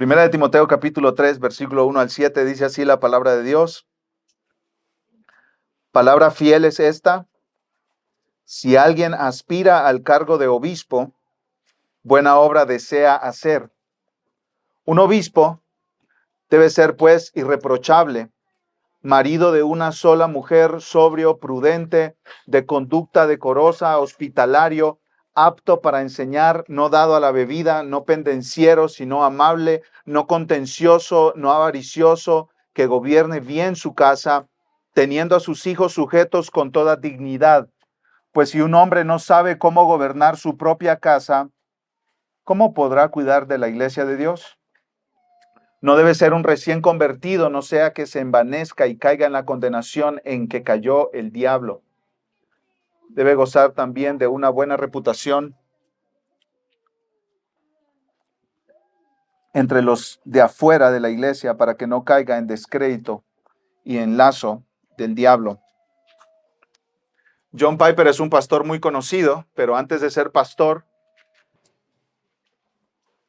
Primera de Timoteo capítulo 3, versículo 1 al 7, dice así la palabra de Dios. Palabra fiel es esta: si alguien aspira al cargo de obispo, buena obra desea hacer. Un obispo debe ser, pues, irreprochable, marido de una sola mujer, sobrio, prudente, de conducta decorosa, hospitalario, apto para enseñar, no dado a la bebida, no pendenciero, sino amable, no contencioso, no avaricioso, que gobierne bien su casa, teniendo a sus hijos sujetos con toda dignidad. Pues si un hombre no sabe cómo gobernar su propia casa, ¿cómo podrá cuidar de la iglesia de Dios? No debe ser un recién convertido, no sea que se envanezca y caiga en la condenación en que cayó el diablo. Debe gozar también de una buena reputación entre los de afuera de la iglesia para que no caiga en descrédito y en lazo del diablo. John Piper es un pastor muy conocido, pero antes de ser pastor,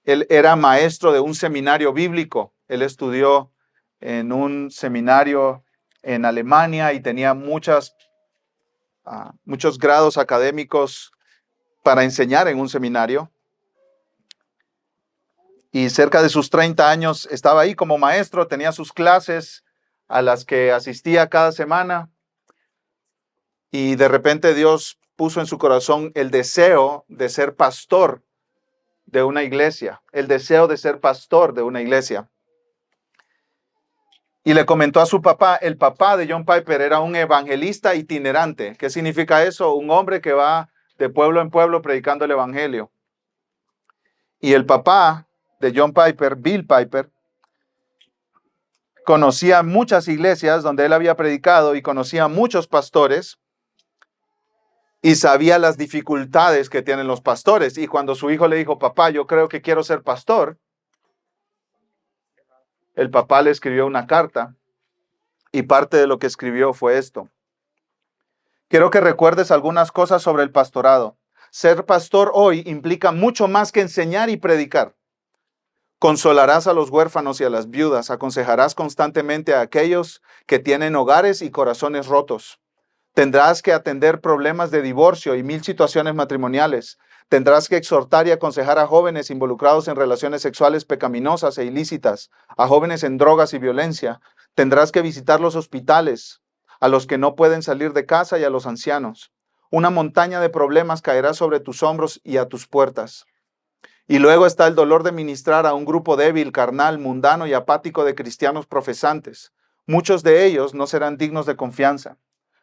él era maestro de un seminario bíblico. Él estudió en un seminario en Alemania y tenía muchos grados académicos para enseñar en un seminario. Y cerca de sus 30 años estaba ahí como maestro, tenía sus clases a las que asistía cada semana. Y de repente Dios puso en su corazón el deseo de ser pastor de una iglesia, el deseo de ser pastor de una iglesia. Y le comentó a su papá. El papá de John Piper era un evangelista itinerante. ¿Qué significa eso? Un hombre que va de pueblo en pueblo predicando el evangelio. Y el papá de John Piper, Bill Piper, conocía muchas iglesias donde él había predicado y conocía muchos pastores y sabía las dificultades que tienen los pastores. Y cuando su hijo le dijo: papá, yo creo que quiero ser pastor, el papá le escribió una carta y parte de lo que escribió fue esto: quiero que recuerdes algunas cosas sobre el pastorado. Ser pastor hoy implica mucho más que enseñar y predicar. Consolarás a los huérfanos y a las viudas, aconsejarás constantemente a aquellos que tienen hogares y corazones rotos. Tendrás que atender problemas de divorcio y 1000 situaciones matrimoniales. Tendrás que exhortar y aconsejar a jóvenes involucrados en relaciones sexuales pecaminosas e ilícitas, a jóvenes en drogas y violencia. Tendrás que visitar los hospitales, a los que no pueden salir de casa y a los ancianos. Una montaña de problemas caerá sobre tus hombros y a tus puertas. Y luego está el dolor de ministrar a un grupo débil, carnal, mundano y apático de cristianos profesantes. Muchos de ellos no serán dignos de confianza.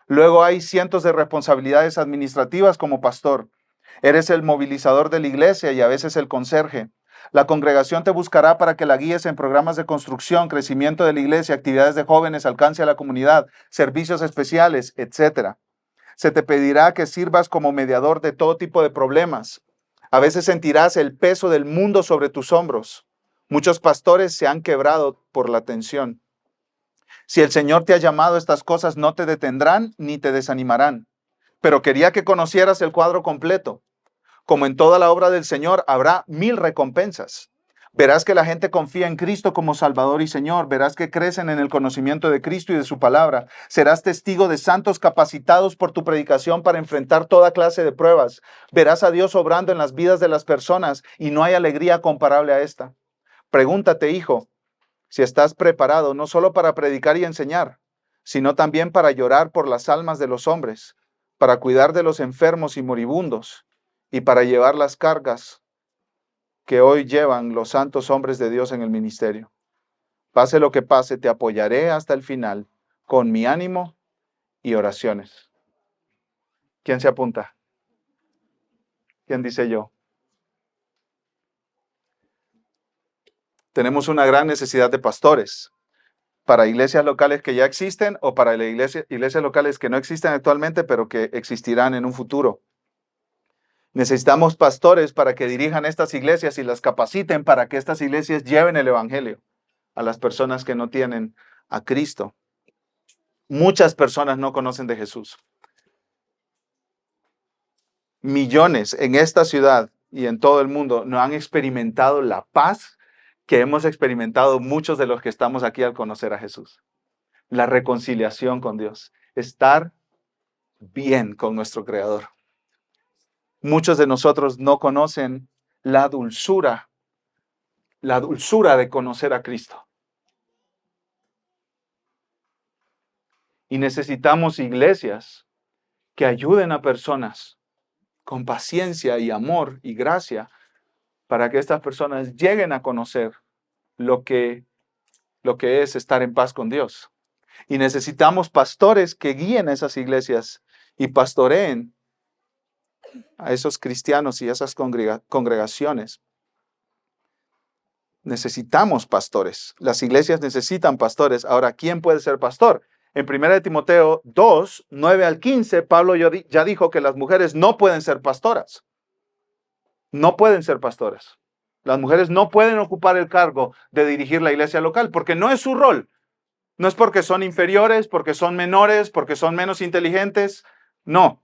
Luego hay cientos de responsabilidades administrativas como pastor. Eres el movilizador de la iglesia y a veces el conserje. La congregación te buscará para que la guíes en programas de construcción, crecimiento de la iglesia, actividades de jóvenes, alcance a la comunidad, servicios especiales, etc. Se te pedirá que sirvas como mediador de todo tipo de problemas. A veces sentirás el peso del mundo sobre tus hombros. Muchos pastores se han quebrado por la tensión. Si el Señor te ha llamado, estas cosas no te detendrán ni te desanimarán. Pero quería que conocieras el cuadro completo. Como en toda la obra del Señor, habrá 1000 recompensas. Verás que la gente confía en Cristo como Salvador y Señor. Verás que crecen en el conocimiento de Cristo y de su palabra. Serás testigo de santos capacitados por tu predicación para enfrentar toda clase de pruebas. Verás a Dios obrando en las vidas de las personas y no hay alegría comparable a esta. Pregúntate, hijo, si estás preparado no solo para predicar y enseñar, sino también para llorar por las almas de los hombres, para cuidar de los enfermos y moribundos y para llevar las cargas que hoy llevan los santos hombres de Dios en el ministerio. Pase lo que pase, te apoyaré hasta el final con mi ánimo y oraciones. ¿Quién se apunta? ¿Quién dice yo? Tenemos una gran necesidad de pastores para iglesias locales que ya existen o para iglesias locales que no existen actualmente, pero que existirán en un futuro. Necesitamos pastores para que dirijan estas iglesias y las capaciten para que estas iglesias lleven el evangelio a las personas que no tienen a Cristo. Muchas personas no conocen de Jesús. Millones en esta ciudad y en todo el mundo no han experimentado la paz que hemos experimentado muchos de los que estamos aquí al conocer a Jesús. La reconciliación con Dios. Estar bien con nuestro Creador. Muchos de nosotros no conocen la dulzura de conocer a Cristo. Y necesitamos iglesias que ayuden a personas con paciencia y amor y gracia para que estas personas lleguen a conocer lo que es estar en paz con Dios. Y necesitamos pastores que guíen a esas iglesias y pastoreen a esos cristianos y a esas congregaciones. Necesitamos pastores. Las iglesias necesitan pastores. Ahora, ¿quién puede ser pastor? En 1 Timoteo 2, 9 al 15, Pablo ya dijo que las mujeres no pueden ser pastoras. No pueden ser pastoras. Las mujeres no pueden ocupar el cargo de dirigir la iglesia local porque no es su rol. No es porque son inferiores, porque son menores, porque son menos inteligentes. No.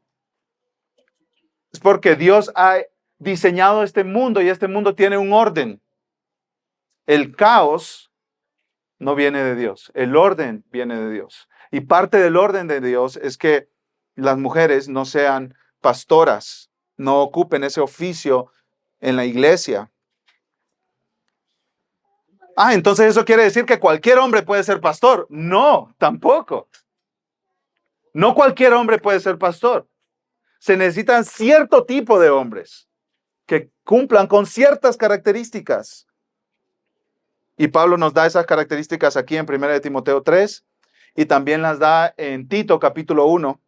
Es porque Dios ha diseñado este mundo y este mundo tiene un orden. El caos no viene de Dios. El orden viene de Dios. Y parte del orden de Dios es que las mujeres no sean pastoras, no ocupen ese oficio en la iglesia. Entonces eso quiere decir que cualquier hombre puede ser pastor. No, tampoco. No cualquier hombre puede ser pastor. Se necesitan cierto tipo de hombres que cumplan con ciertas características. Y Pablo nos da esas características aquí en 1 Timoteo 3 y también las da en Tito capítulo 1.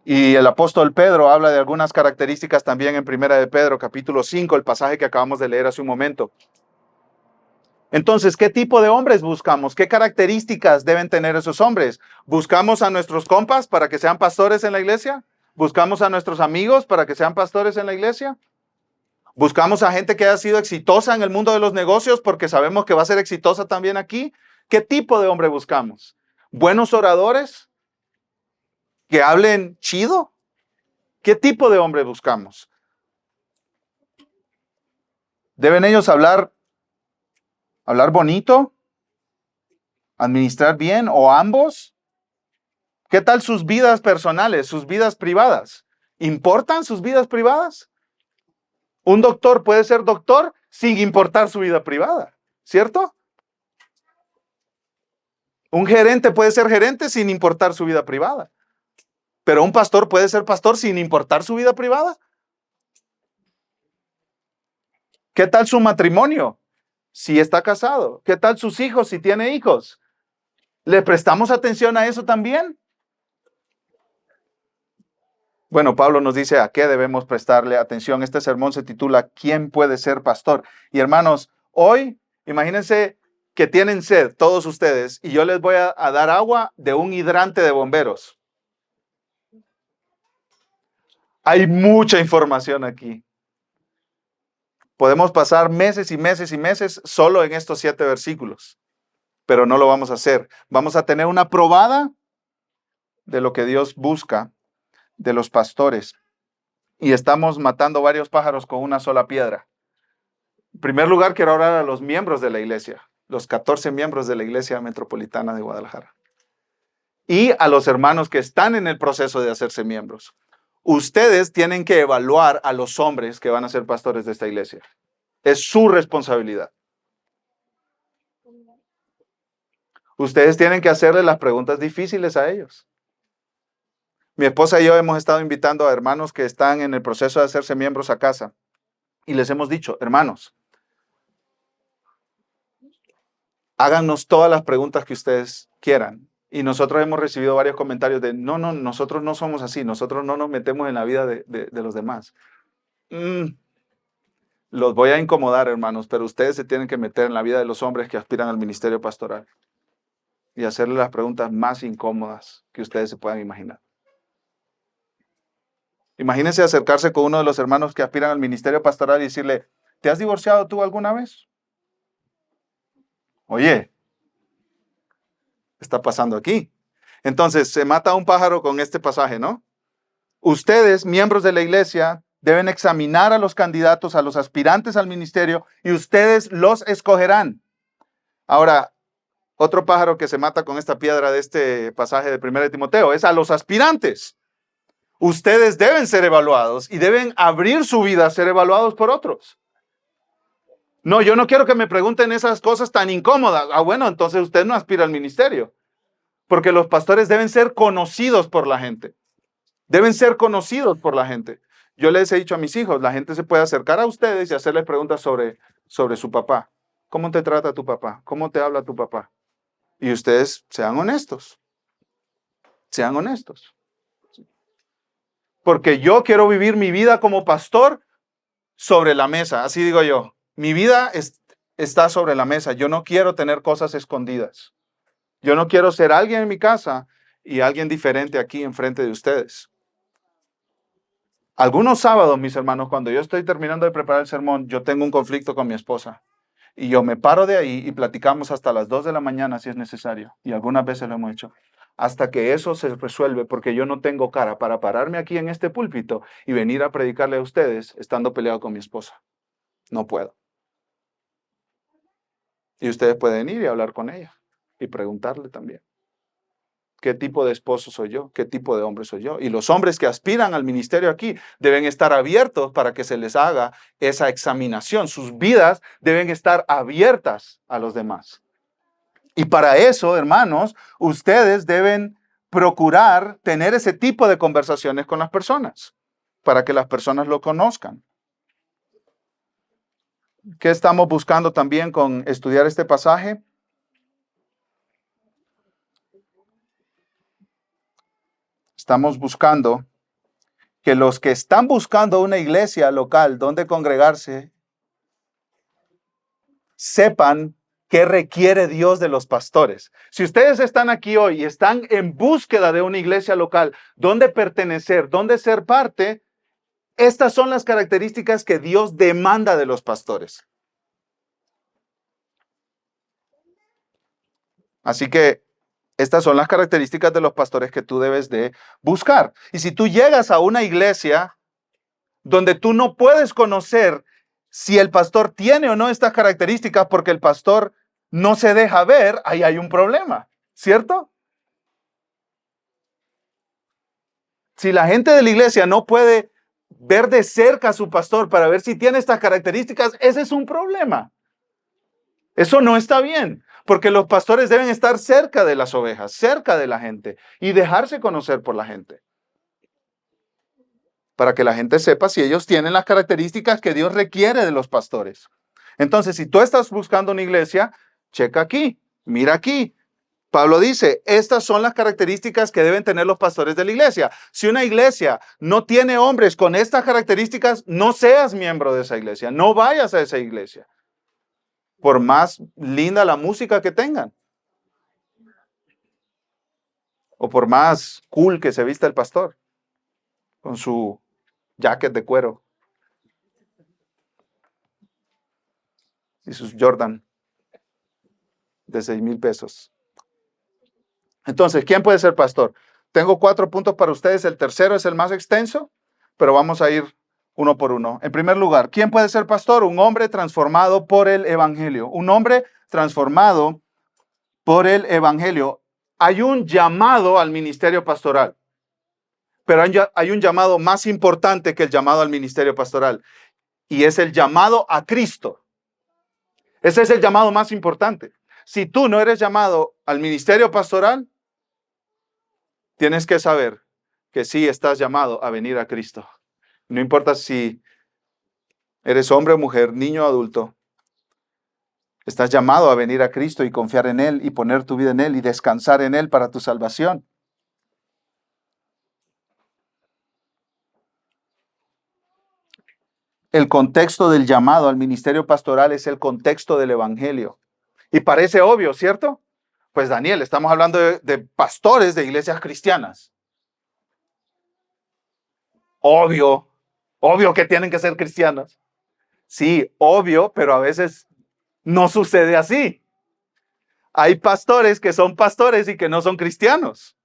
Y el apóstol Pedro habla de algunas características también en 1 de Pedro capítulo 5, el pasaje que acabamos de leer hace un momento. Entonces, ¿qué tipo de hombres buscamos? ¿Qué características deben tener esos hombres? ¿Buscamos a nuestros compas para que sean pastores en la iglesia? ¿Buscamos a nuestros amigos para que sean pastores en la iglesia? ¿Buscamos a gente que haya sido exitosa en el mundo de los negocios porque sabemos que va a ser exitosa también aquí? ¿Qué tipo de hombre buscamos? ¿Buenos oradores? ¿Que hablen chido? ¿Qué tipo de hombre buscamos? ¿Deben ellos hablar bonito? ¿Administrar bien o ambos? ¿Qué tal sus vidas personales, sus vidas privadas? ¿Importan sus vidas privadas? Un doctor puede ser doctor sin importar su vida privada, ¿cierto? Un gerente puede ser gerente sin importar su vida privada. Pero un pastor puede ser pastor sin importar su vida privada. ¿Qué tal su matrimonio? Si está casado. ¿Qué tal sus hijos si tiene hijos? ¿Le prestamos atención a eso también? Bueno, Pablo nos dice a qué debemos prestarle atención. Este sermón se titula ¿Quién puede ser pastor? Y hermanos, hoy, imagínense que tienen sed todos ustedes y yo les voy a dar agua de un hidrante de bomberos. Hay mucha información aquí. Podemos pasar meses y meses y meses solo en estos 7 versículos, pero no lo vamos a hacer. Vamos a tener una probada de lo que Dios busca de los pastores. Y estamos matando varios pájaros con una sola piedra. En primer lugar, quiero hablar a los miembros de la iglesia, los 14 miembros de la Iglesia Metropolitana de Guadalajara. Y a los hermanos que están en el proceso de hacerse miembros. Ustedes tienen que evaluar a los hombres que van a ser pastores de esta iglesia. Es su responsabilidad. Ustedes tienen que hacerle las preguntas difíciles a ellos. Mi esposa y yo hemos estado invitando a hermanos que están en el proceso de hacerse miembros a casa. Y les hemos dicho, hermanos, háganos todas las preguntas que ustedes quieran. Y nosotros hemos recibido varios comentarios de, no, nosotros no somos así, nosotros no nos metemos en la vida de los demás. Los voy a incomodar, hermanos, pero ustedes se tienen que meter en la vida de los hombres que aspiran al ministerio pastoral y hacerle las preguntas más incómodas que ustedes se puedan imaginar. Imagínense acercarse con uno de los hermanos que aspiran al ministerio pastoral y decirle, ¿te has divorciado tú alguna vez? Oye, ¿qué está pasando aquí? Entonces, se mata un pájaro con este pasaje, ¿no? Ustedes, miembros de la iglesia, deben examinar a los candidatos, a los aspirantes al ministerio, y ustedes los escogerán. Ahora, otro pájaro que se mata con esta piedra de este pasaje de 1 de Timoteo es a los aspirantes. Ustedes deben ser evaluados y deben abrir su vida a ser evaluados por otros. No, yo no quiero que me pregunten esas cosas tan incómodas. Bueno, entonces usted no aspira al ministerio. Porque los pastores deben ser conocidos por la gente. Deben ser conocidos por la gente. Yo les he dicho a mis hijos, la gente se puede acercar a ustedes y hacerles preguntas sobre su papá. ¿Cómo te trata tu papá? ¿Cómo te habla tu papá? Y ustedes sean honestos. Sean honestos. Porque yo quiero vivir mi vida como pastor sobre la mesa. Así digo yo. Mi vida está sobre la mesa. Yo no quiero tener cosas escondidas. Yo no quiero ser alguien en mi casa y alguien diferente aquí enfrente de ustedes. Algunos sábados, mis hermanos, cuando yo estoy terminando de preparar el sermón, yo tengo un conflicto con mi esposa. Y yo me paro de ahí y platicamos hasta las 2 de la mañana si es necesario. Y algunas veces lo hemos hecho. Hasta que eso se resuelve, porque yo no tengo cara para pararme aquí en este púlpito y venir a predicarle a ustedes estando peleado con mi esposa. No puedo. Y ustedes pueden ir y hablar con ella y preguntarle también. ¿Qué tipo de esposo soy yo? ¿Qué tipo de hombre soy yo? Y los hombres que aspiran al ministerio aquí deben estar abiertos para que se les haga esa examinación. Sus vidas deben estar abiertas a los demás. Y para eso, hermanos, ustedes deben procurar tener ese tipo de conversaciones con las personas, para que las personas lo conozcan. ¿Qué estamos buscando también con estudiar este pasaje? Estamos buscando que los que están buscando una iglesia local donde congregarse sepan qué requiere Dios de los pastores. Si ustedes están aquí hoy y están en búsqueda de una iglesia local donde pertenecer, donde ser parte, estas son las características que Dios demanda de los pastores. Así que estas son las características de los pastores que tú debes de buscar. Y si tú llegas a una iglesia donde tú no puedes conocer si el pastor tiene o no estas características porque el pastor no se deja ver, ahí hay un problema, ¿cierto? Si la gente de la iglesia no puede ver de cerca a su pastor para ver si tiene estas características, ese es un problema. Eso no está bien, porque los pastores deben estar cerca de las ovejas, cerca de la gente y dejarse conocer por la gente. Para que la gente sepa si ellos tienen las características que Dios requiere de los pastores. Entonces, si tú estás buscando una iglesia, checa aquí, mira aquí. Pablo dice, estas son las características que deben tener los pastores de la iglesia. Si una iglesia no tiene hombres con estas características, no seas miembro de esa iglesia, no vayas a esa iglesia. Por más linda la música que tengan. O por más cool que se vista el pastor. Con su jacket de cuero. Y sus Jordan de 6,000 pesos. Entonces, ¿quién puede ser pastor? Tengo 4 puntos para ustedes. El tercero es el más extenso, pero vamos a ir uno por uno. En primer lugar, ¿quién puede ser pastor? Un hombre transformado por el evangelio. Un hombre transformado por el evangelio. Hay un llamado al ministerio pastoral, pero hay un llamado más importante que el llamado al ministerio pastoral, y es el llamado a Cristo. Ese es el llamado más importante. Si tú no eres llamado al ministerio pastoral, tienes que saber que sí estás llamado a venir a Cristo. No importa si eres hombre o mujer, niño o adulto, estás llamado a venir a Cristo y confiar en Él y poner tu vida en Él y descansar en Él para tu salvación. El contexto del llamado al ministerio pastoral es el contexto del evangelio. Y parece obvio, ¿cierto? Pues Daniel, estamos hablando de pastores de iglesias cristianas. Obvio que tienen que ser cristianos. Sí, obvio, pero a veces no sucede así. Hay pastores que son pastores y que no son cristianos.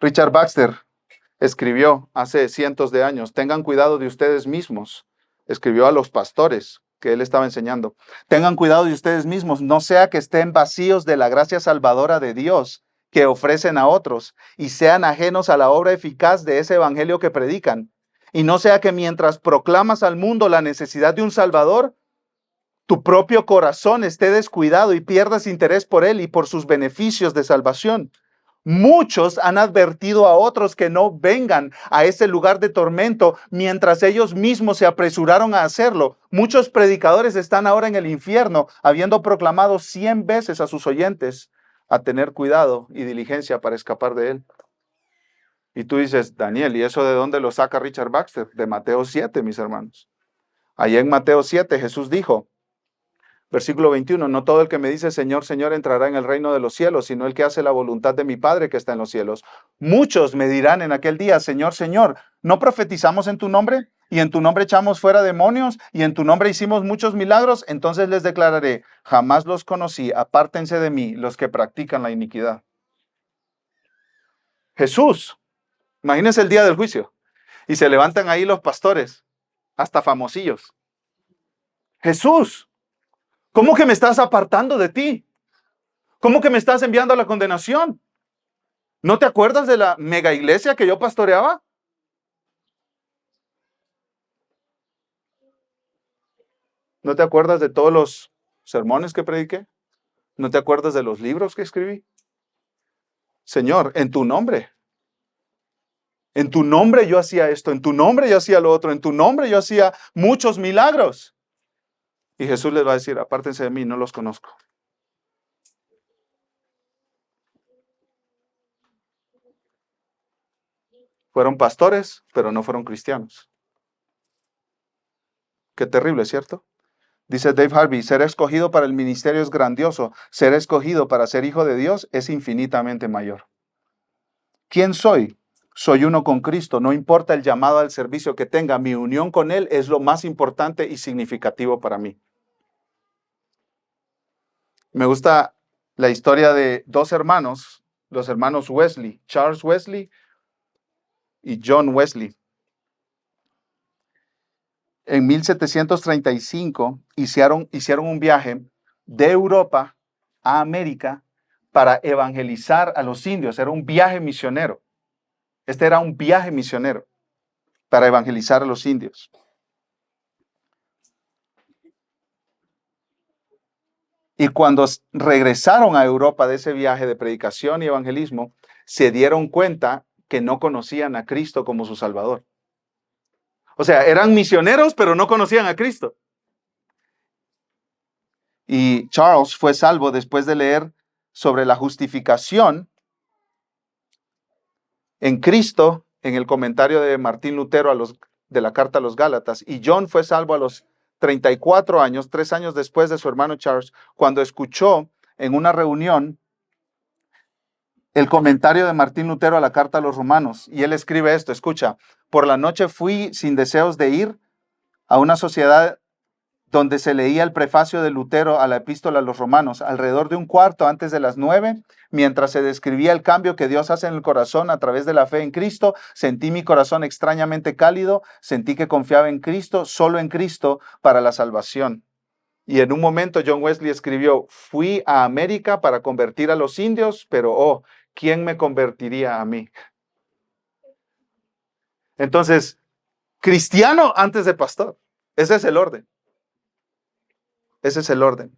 Richard Baxter escribió hace cientos de años, tengan cuidado de ustedes mismos. Escribió a los pastores que él estaba enseñando. Tengan cuidado de ustedes mismos, no sea que estén vacíos de la gracia salvadora de Dios que ofrecen a otros y sean ajenos a la obra eficaz de ese evangelio que predican. Y no sea que mientras proclamas al mundo la necesidad de un Salvador, tu propio corazón esté descuidado y pierdas interés por él y por sus beneficios de salvación. Muchos han advertido a otros que no vengan a ese lugar de tormento mientras ellos mismos se apresuraron a hacerlo. Muchos predicadores están ahora en el infierno, habiendo proclamado 100 veces a sus oyentes a tener cuidado y diligencia para escapar de él. Y tú dices, Daniel, ¿y eso de dónde lo saca Richard Baxter? De Mateo 7, mis hermanos. Allá en Mateo 7 Jesús dijo, versículo 21, no todo el que me dice Señor, Señor entrará en el reino de los cielos, sino el que hace la voluntad de mi Padre que está en los cielos. Muchos me dirán en aquel día, Señor, Señor, ¿no profetizamos en tu nombre? Y en tu nombre echamos fuera demonios, y en tu nombre hicimos muchos milagros. Entonces les declararé, jamás los conocí, apártense de mí los que practican la iniquidad. Jesús, imagínense el día del juicio, y se levantan ahí los pastores, hasta famosillos. Jesús, ¿cómo que me estás apartando de ti? ¿Cómo que me estás enviando a la condenación? ¿No te acuerdas de la mega iglesia que yo pastoreaba? ¿No te acuerdas de todos los sermones que prediqué? ¿No te acuerdas de los libros que escribí? Señor, en tu nombre. En tu nombre yo hacía esto, en tu nombre yo hacía lo otro, en tu nombre yo hacía muchos milagros. Y Jesús les va a decir, apártense de mí, no los conozco. Fueron pastores, pero no fueron cristianos. Qué terrible, ¿cierto? Dice Dave Harvey, ser escogido para el ministerio es grandioso, ser escogido para ser hijo de Dios es infinitamente mayor. ¿Quién soy? Soy uno con Cristo, no importa el llamado al servicio que tenga, mi unión con Él es lo más importante y significativo para mí. Me gusta la historia de dos hermanos, los hermanos Wesley, Charles Wesley y John Wesley. En 1735 hicieron un viaje de Europa a América para evangelizar a los indios. Era un viaje misionero. Este era un viaje misionero para evangelizar a los indios. Y cuando regresaron a Europa de ese viaje de predicación y evangelismo, se dieron cuenta que no conocían a Cristo como su Salvador. O sea, eran misioneros, pero no conocían a Cristo. Y Charles fue salvo después de leer sobre la justificación en Cristo en el comentario de Martín Lutero de la carta a los Gálatas. Y John fue salvo a los 34 años, 3 años después de su hermano Charles, cuando escuchó en una reunión el comentario de Martín Lutero a la carta a los romanos. Y él escribe esto, escucha, por la noche fui sin deseos de ir a una sociedad donde se leía el prefacio de Lutero a la epístola a los romanos, alrededor de un cuarto antes de las 9, mientras se describía el cambio que Dios hace en el corazón a través de la fe en Cristo, sentí mi corazón extrañamente cálido, sentí que confiaba en Cristo, solo en Cristo, para la salvación. Y en un momento John Wesley escribió, fui a América para convertir a los indios, pero oh, ¿quién me convertiría a mí? Entonces, cristiano antes de pastor. Ese es el orden. Ese es el orden.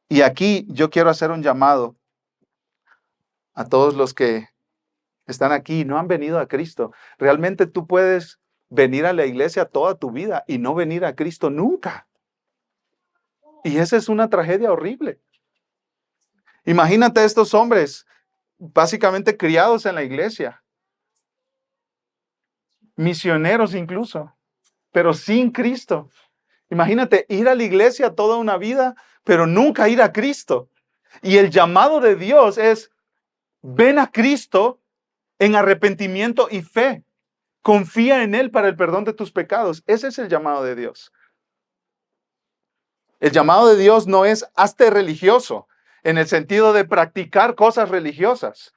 Y aquí yo quiero hacer un llamado a todos los que están aquí y no han venido a Cristo. Realmente tú puedes venir a la iglesia toda tu vida y no venir a Cristo nunca. Y esa es una tragedia horrible. Imagínate a estos hombres básicamente criados en la iglesia, misioneros incluso, pero sin Cristo. Imagínate ir a la iglesia toda una vida, pero nunca ir a Cristo. Y el llamado de Dios es, ven a Cristo en arrepentimiento y fe. Confía en Él para el perdón de tus pecados. Ese es el llamado de Dios. El llamado de Dios no es hazte religioso, en el sentido de practicar cosas religiosas.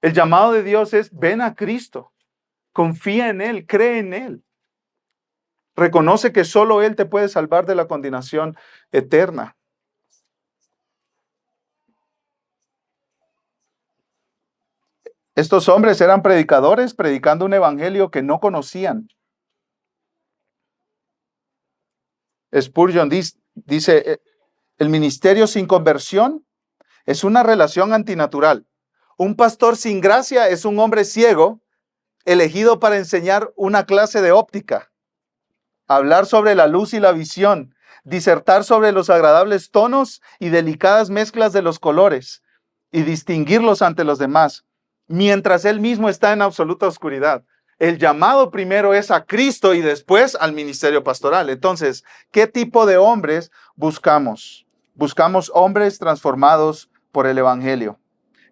El llamado de Dios es: ven a Cristo, confía en Él, cree en Él. Reconoce que solo Él te puede salvar de la condenación eterna. Estos hombres eran predicadores predicando un evangelio que no conocían. Spurgeon dice, el ministerio sin conversión es una relación antinatural. Un pastor sin gracia es un hombre ciego elegido para enseñar una clase de óptica, hablar sobre la luz y la visión, disertar sobre los agradables tonos y delicadas mezclas de los colores y distinguirlos ante los demás, mientras él mismo está en absoluta oscuridad. El llamado primero es a Cristo y después al ministerio pastoral. Entonces, ¿qué tipo de hombres buscamos? Buscamos hombres transformados por el evangelio.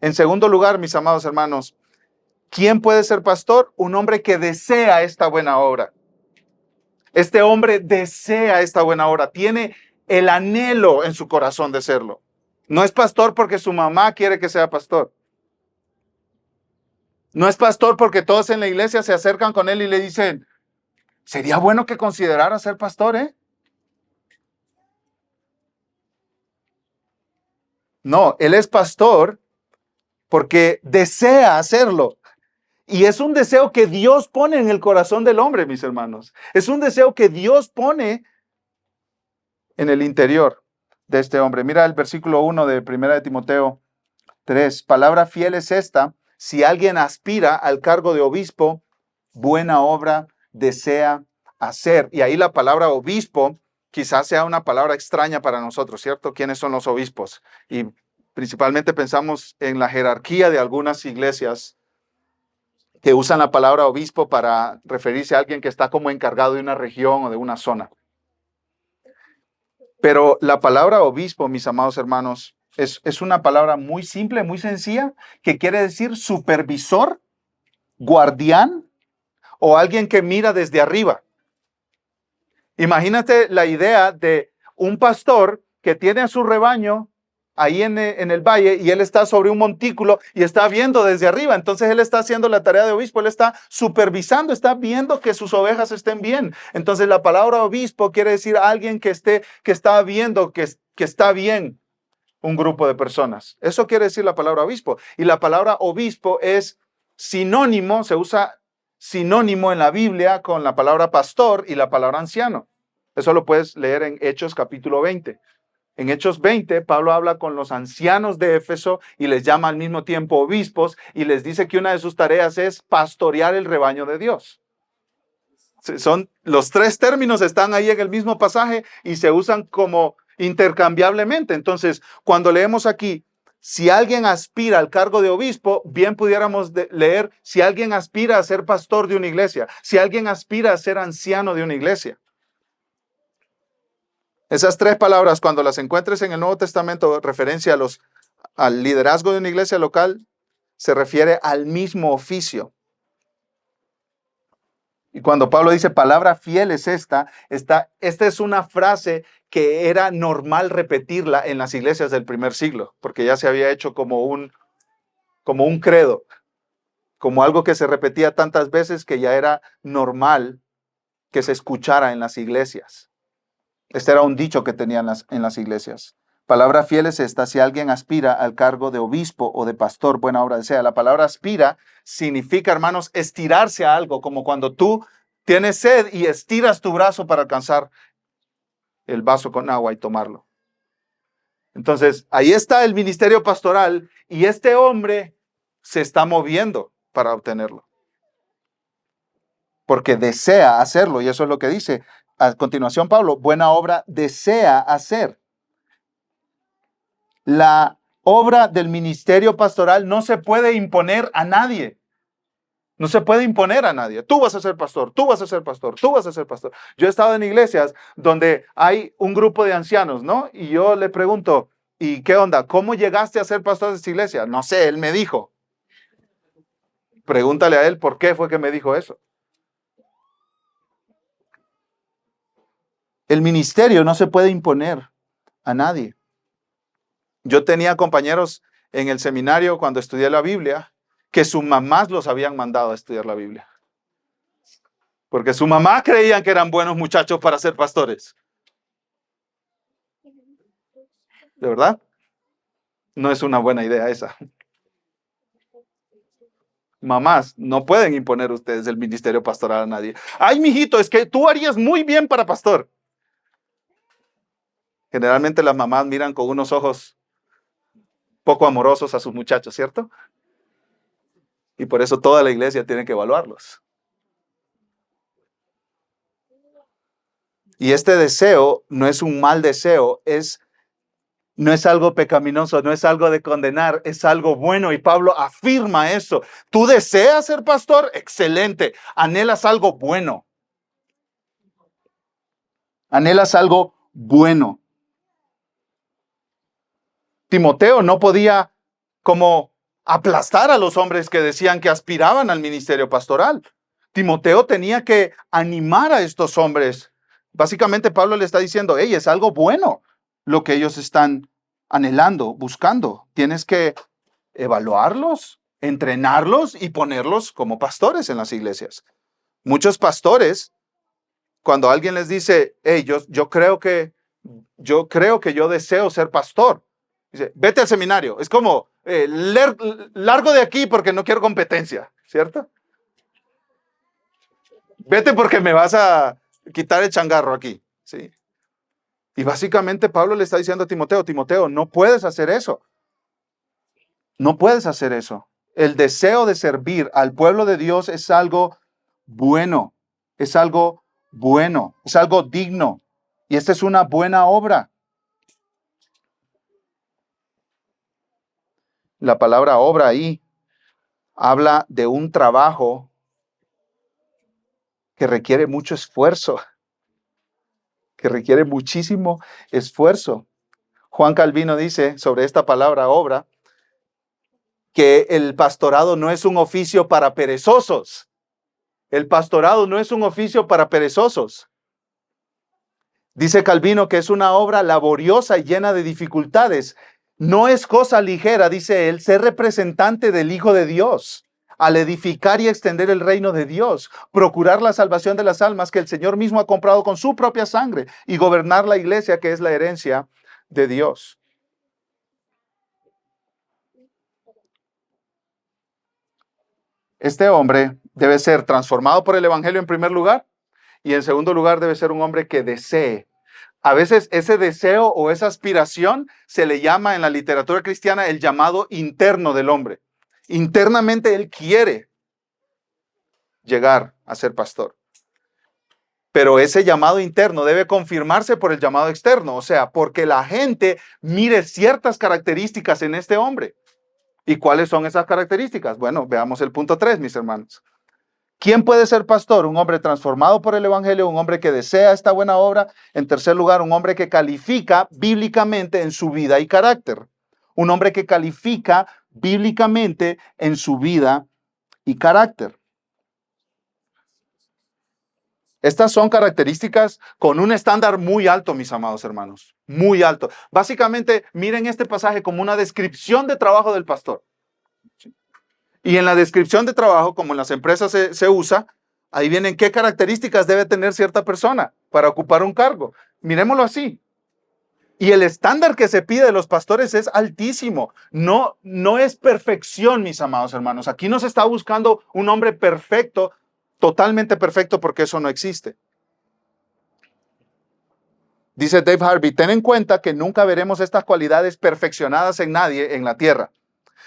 En segundo lugar, mis amados hermanos, ¿quién puede ser pastor? Un hombre que desea esta buena obra. Este hombre desea esta buena obra, tiene el anhelo en su corazón de serlo. No es pastor porque su mamá quiere que sea pastor. No es pastor porque todos en la iglesia se acercan con él y le dicen, sería bueno que considerara ser pastor, ¿eh? No, él es pastor porque desea hacerlo. Y es un deseo que Dios pone en el corazón del hombre, mis hermanos. Es un deseo que Dios pone en el interior de este hombre. Mira el versículo 1 de 1 de Timoteo 3. Palabra fiel es esta: si alguien aspira al cargo de obispo, buena obra desea hacer. Y ahí la palabra obispo quizás sea una palabra extraña para nosotros, ¿cierto? ¿Quiénes son los obispos? Y principalmente pensamos en la jerarquía de algunas iglesias que usan la palabra obispo para referirse a alguien que está como encargado de una región o de una zona. Pero la palabra obispo, mis amados hermanos, es una palabra muy simple, muy sencilla, que quiere decir supervisor, guardián o alguien que mira desde arriba. Imagínate la idea de un pastor que tiene a su rebaño ahí en el valle y él está sobre un montículo y está viendo desde arriba. Entonces él está haciendo la tarea de obispo, él está supervisando, está viendo que sus ovejas estén bien. Entonces la palabra obispo quiere decir alguien que está viendo que está bien un grupo de personas. Eso quiere decir la palabra obispo. Y la palabra obispo es sinónimo, se usa sinónimo en la Biblia con la palabra pastor y la palabra anciano. Eso lo puedes leer en Hechos capítulo 20. En Hechos 20, Pablo habla con los ancianos de Éfeso y les llama al mismo tiempo obispos y les dice que una de sus tareas es pastorear el rebaño de Dios. Los tres términos están ahí en el mismo pasaje y se usan como intercambiablemente. Entonces, cuando leemos aquí, si alguien aspira al cargo de obispo, bien pudiéramos leer si alguien aspira a ser pastor de una iglesia, si alguien aspira a ser anciano de una iglesia. Esas tres palabras, cuando las encuentres en el Nuevo Testamento, referencia al liderazgo de una iglesia local, se refiere al mismo oficio. Y cuando Pablo dice palabra fiel es esta es una frase que era normal repetirla en las iglesias del primer siglo, porque ya se había hecho como un credo, como algo que se repetía tantas veces que ya era normal que se escuchara en las iglesias. Este era un dicho que tenían en las iglesias. Palabra fiel es esta: si alguien aspira al cargo de obispo o de pastor, buena obra desea. La palabra aspira significa, hermanos, estirarse a algo, como cuando tú tienes sed y estiras tu brazo para alcanzar el vaso con agua y tomarlo. Entonces, ahí está el ministerio pastoral y este hombre se está moviendo para obtenerlo. Porque desea hacerlo, y eso es lo que dice a continuación Pablo: buena obra desea hacer. La obra del ministerio pastoral no se puede imponer a nadie. No se puede imponer a nadie. Tú vas a ser pastor, tú vas a ser pastor, tú vas a ser pastor. Yo he estado en iglesias donde hay un grupo de ancianos, ¿no? Y yo le pregunto, ¿y qué onda? ¿Cómo llegaste a ser pastor de esta iglesia? No sé, él me dijo. Pregúntale a él por qué fue que me dijo eso. El ministerio no se puede imponer a nadie. Yo tenía compañeros en el seminario cuando estudié la Biblia que sus mamás los habían mandado a estudiar la Biblia. Porque su mamá creían que eran buenos muchachos para ser pastores. ¿De verdad? No es una buena idea esa. Mamás, no pueden imponer ustedes el ministerio pastoral a nadie. Ay, mijito, es que tú harías muy bien para pastor. Generalmente las mamás miran con unos ojos poco amorosos a sus muchachos, ¿cierto? Y por eso toda la iglesia tiene que evaluarlos. Y este deseo no es un mal deseo, no es algo pecaminoso, no es algo de condenar, es algo bueno. Y Pablo afirma eso. ¿Tú deseas ser pastor? Excelente. Anhelas algo bueno. Anhelas algo bueno. Timoteo no podía como aplastar a los hombres que decían que aspiraban al ministerio pastoral. Timoteo tenía que animar a estos hombres. Básicamente Pablo le está diciendo, hey, es algo bueno lo que ellos están anhelando, buscando. Tienes que evaluarlos, entrenarlos y ponerlos como pastores en las iglesias. Muchos pastores, cuando alguien les dice, hey, yo creo que yo deseo ser pastor, dice, vete al seminario. Es como, largo de aquí porque no quiero competencia, ¿cierto? Vete porque me vas a quitar el changarro aquí, ¿sí? Y básicamente Pablo le está diciendo a Timoteo, Timoteo, no puedes hacer eso. No puedes hacer eso. El deseo de servir al pueblo de Dios es algo bueno, es algo bueno, es algo digno. Y esta es una buena obra. La palabra obra ahí habla de un trabajo que requiere mucho esfuerzo, que requiere muchísimo esfuerzo. Juan Calvino dice sobre esta palabra obra que el pastorado no es un oficio para perezosos. El pastorado no es un oficio para perezosos. Dice Calvino que es una obra laboriosa y llena de dificultades. No es cosa ligera, dice él, ser representante del Hijo de Dios al edificar y extender el reino de Dios, procurar la salvación de las almas que el Señor mismo ha comprado con su propia sangre y gobernar la iglesia que es la herencia de Dios. Este hombre debe ser transformado por el Evangelio en primer lugar y en segundo lugar debe ser un hombre que desee. A veces ese deseo o esa aspiración se le llama en la literatura cristiana el llamado interno del hombre. Internamente él quiere llegar a ser pastor. Pero ese llamado interno debe confirmarse por el llamado externo, o sea, porque la gente mire ciertas características en este hombre. ¿Y cuáles son esas características? Bueno, veamos el punto 3, mis hermanos. ¿Quién puede ser pastor? Un hombre transformado por el Evangelio, un hombre que desea esta buena obra. En tercer lugar, un hombre que califica bíblicamente en su vida y carácter. Un hombre que califica bíblicamente en su vida y carácter. Estas son características con un estándar muy alto, mis amados hermanos. Muy alto. Básicamente, miren este pasaje como una descripción de trabajo del pastor. Y en la descripción de trabajo, como en las empresas se usa, ahí vienen qué características debe tener cierta persona para ocupar un cargo. Miremoslo así. Y el estándar que se pide de los pastores es altísimo. No es perfección, mis amados hermanos. Aquí no se está buscando un hombre perfecto, totalmente perfecto, porque eso no existe. Dice Dave Harvey, ten en cuenta que nunca veremos estas cualidades perfeccionadas en nadie en la tierra.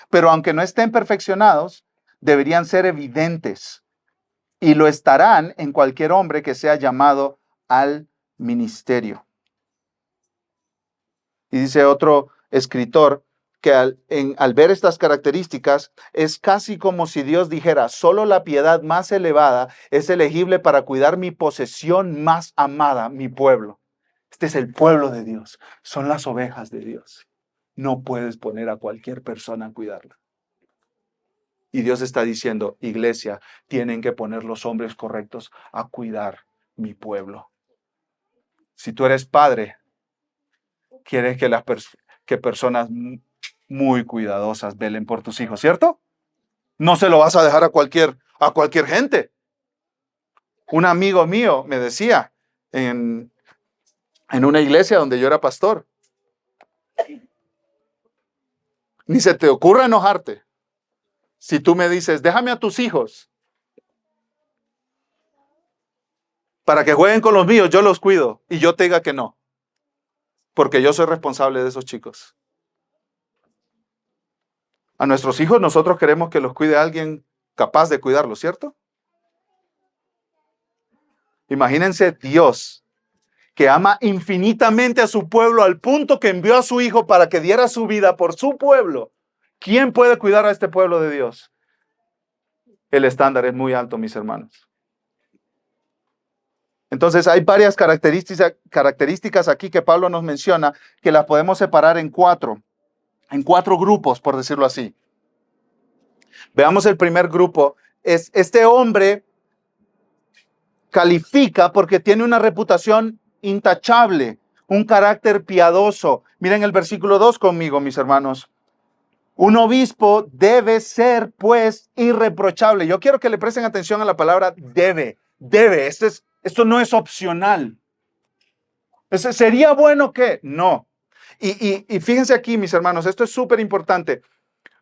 Pero aunque no estén perfeccionados, deberían ser evidentes y lo estarán en cualquier hombre que sea llamado al ministerio. Y dice otro escritor que al ver estas características es casi como si Dios dijera, solo la piedad más elevada es elegible para cuidar mi posesión más amada, mi pueblo. Este es el pueblo de Dios, son las ovejas de Dios. No puedes poner a cualquier persona a cuidarla. Y Dios está diciendo, iglesia, tienen que poner los hombres correctos a cuidar mi pueblo. Si tú eres padre, quieres que personas muy cuidadosas velen por tus hijos, ¿cierto? No se lo vas a dejar a cualquier gente. Un amigo mío me decía en una iglesia donde yo era pastor, ni se te ocurra enojarte si tú me dices, déjame a tus hijos para que jueguen con los míos, yo los cuido, y yo te diga que no, porque yo soy responsable de esos chicos. A nuestros hijos nosotros queremos que los cuide alguien capaz de cuidarlos, ¿cierto? Imagínense Dios, que ama infinitamente a su pueblo al punto que envió a su hijo para que diera su vida por su pueblo. ¿Quién puede cuidar a este pueblo de Dios? El estándar es muy alto, mis hermanos. Entonces hay varias características aquí que Pablo nos menciona que las podemos separar en cuatro grupos, por decirlo así. Veamos el primer grupo. Es este hombre califica porque tiene una reputación intachable, un carácter piadoso. Miren el versículo 2 conmigo, mis hermanos. Un obispo debe ser, pues, irreprochable. Yo quiero que le presten atención a la palabra debe. Debe. Esto no es opcional. ¿Sería bueno que? No. Y fíjense aquí, mis hermanos, esto es súper importante.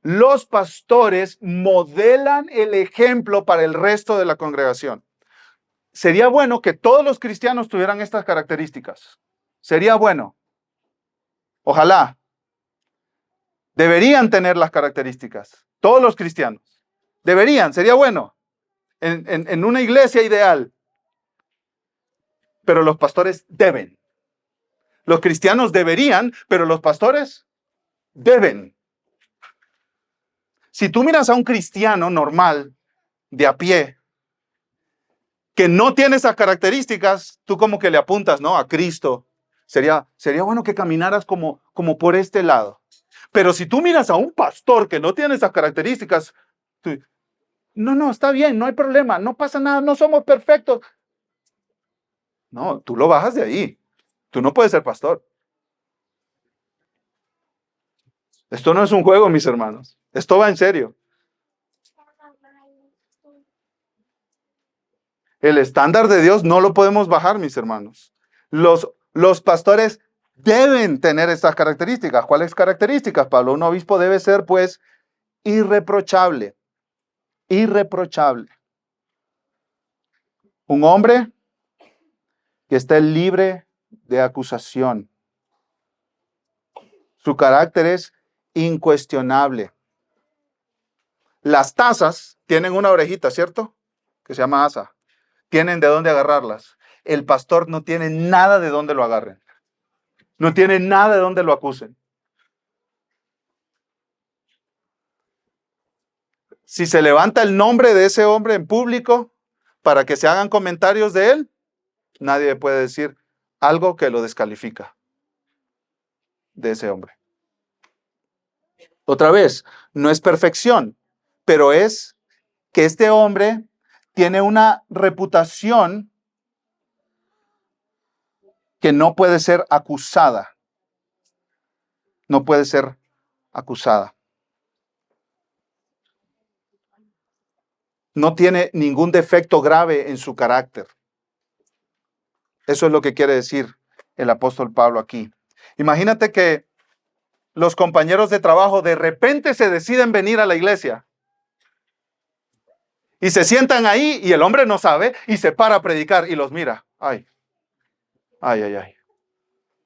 Los pastores modelan el ejemplo para el resto de la congregación. Sería bueno que todos los cristianos tuvieran estas características. Sería bueno. Ojalá. Deberían tener las características. Todos los cristianos. Deberían, sería bueno. En una iglesia ideal. Pero los pastores deben. Los cristianos deberían, pero los pastores deben. Si tú miras a un cristiano normal, de a pie, que no tiene esas características, tú como que le apuntas, ¿no? A Cristo. Sería bueno que caminaras como por este lado. Pero si tú miras a un pastor que no tiene esas características, no, está bien, no hay problema, no pasa nada, no somos perfectos. No, tú lo bajas de ahí. Tú no puedes ser pastor. Esto no es un juego, mis hermanos. Esto va en serio. El estándar de Dios no lo podemos bajar, mis hermanos. Los pastores deben tener estas características. ¿Cuáles características, Pablo? Un obispo debe ser, pues, irreprochable. Irreprochable. Un hombre que esté libre de acusación. Su carácter es incuestionable. Las tazas tienen una orejita, ¿cierto? Que se llama asa. Tienen de dónde agarrarlas. El pastor no tiene nada de dónde lo agarren. No tiene nada de dónde lo acusen. Si se levanta el nombre de ese hombre en público para que se hagan comentarios de él, nadie puede decir algo que lo descalifica de ese hombre. Otra vez, no es perfección, pero es que este hombre tiene una reputación que no puede ser acusada. No puede ser acusada. No tiene ningún defecto grave en su carácter. Eso es lo que quiere decir el apóstol Pablo aquí. Imagínate que los compañeros de trabajo de repente se deciden venir a la iglesia y se sientan ahí y el hombre no sabe y se para a predicar y los mira. Ay.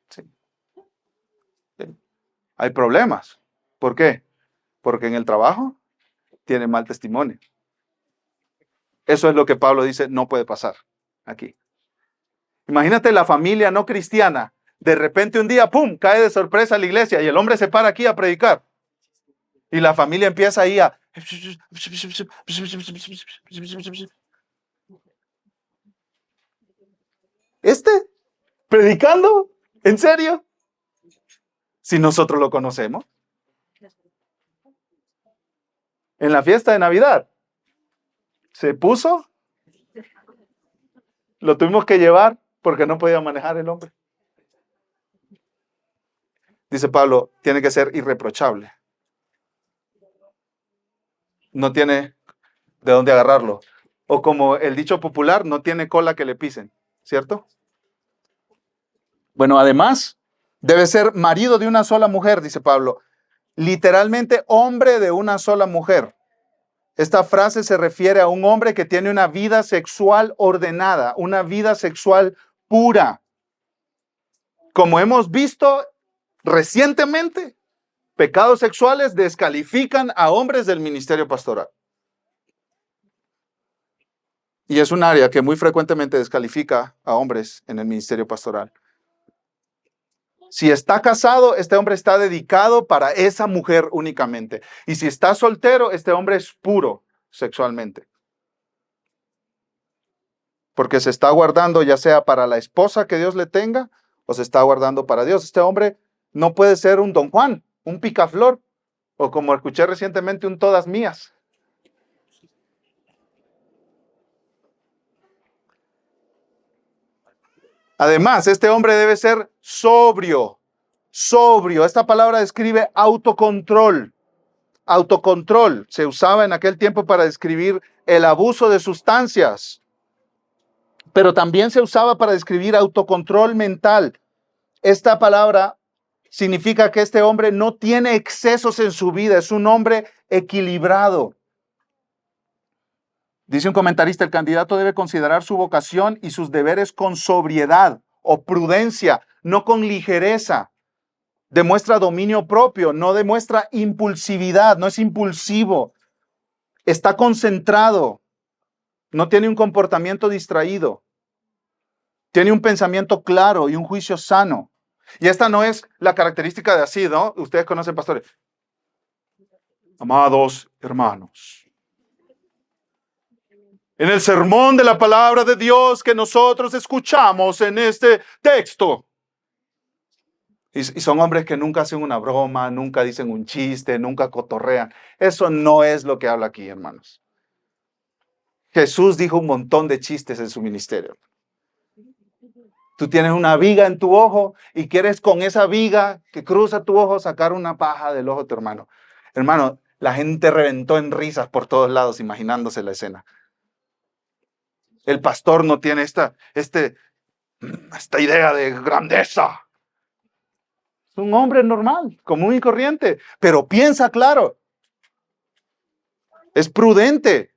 Sí. Hay problemas. ¿Por qué? Porque en el trabajo tiene mal testimonio. Eso es lo que Pablo dice, no puede pasar aquí. Imagínate la familia no cristiana. De repente un día, ¡pum!, cae de sorpresa a la iglesia y el hombre se para aquí a predicar. Y la familia empieza ahí a... ¿Predicando? ¿En serio? Si nosotros lo conocemos. En la fiesta de Navidad. Se puso. Lo tuvimos que llevar porque no podía manejar el hombre. Dice Pablo, tiene que ser irreprochable. no tiene de dónde agarrarlo. O como el dicho popular, no tiene cola que le pisen, ¿cierto? Bueno, además, debe ser marido de una sola mujer, dice Pablo. Literalmente, hombre de una sola mujer. Esta frase se refiere a un hombre que tiene una vida sexual ordenada, una vida sexual pura. Como hemos visto recientemente, pecados sexuales descalifican a hombres del ministerio pastoral. Y es un área que muy frecuentemente descalifica a hombres en el ministerio pastoral. Si está casado, este hombre está dedicado para esa mujer únicamente. Y si está soltero, este hombre es puro sexualmente. Porque se está guardando ya sea para la esposa que Dios le tenga o se está guardando para Dios. Este hombre no puede ser un Don Juan, un picaflor o como escuché recientemente, un todas mías. Además, este hombre debe ser sobrio. Sobrio. Esta palabra describe autocontrol. Autocontrol se usaba en aquel tiempo para describir el abuso de sustancias, pero también se usaba para describir autocontrol mental. Esta palabra significa que este hombre no tiene excesos en su vida, es un hombre equilibrado. Dice un comentarista, el candidato debe considerar su vocación y sus deberes con sobriedad o prudencia, no con ligereza. Demuestra dominio propio, no demuestra impulsividad, no es impulsivo. Está concentrado, no tiene un comportamiento distraído. Tiene un pensamiento claro y un juicio sano. Y esta no es la característica de así, ¿no? Ustedes conocen pastores. Amados hermanos, en el sermón de la palabra de Dios que nosotros escuchamos en este texto. Y son hombres que nunca hacen una broma, nunca dicen un chiste, nunca cotorrean. Eso no es lo que habla aquí, hermanos. Jesús dijo un montón de chistes en su ministerio. Tú tienes una viga en tu ojo y quieres con esa viga que cruza tu ojo sacar una paja del ojo de tu hermano. Hermano, la gente reventó en risas por todos lados imaginándose la escena. El pastor no tiene esta idea de grandeza. Es un hombre normal, común y corriente, pero piensa claro. Es prudente.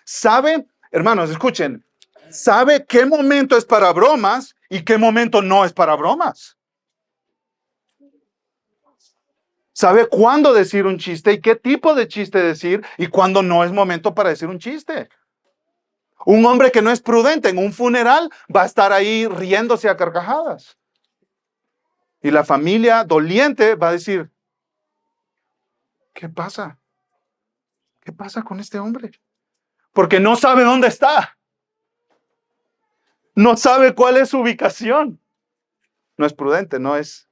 Sabe, hermanos, escuchen, sabe qué momento es para bromas y qué momento no es para bromas. Sabe cuándo decir un chiste y qué tipo de chiste decir y cuándo no es momento para decir un chiste. Un hombre que no es prudente en un funeral va a estar ahí riéndose a carcajadas. Y la familia doliente va a decir, ¿qué pasa? ¿Qué pasa con este hombre? Porque no sabe dónde está. No sabe cuál es su ubicación. No es prudente, no es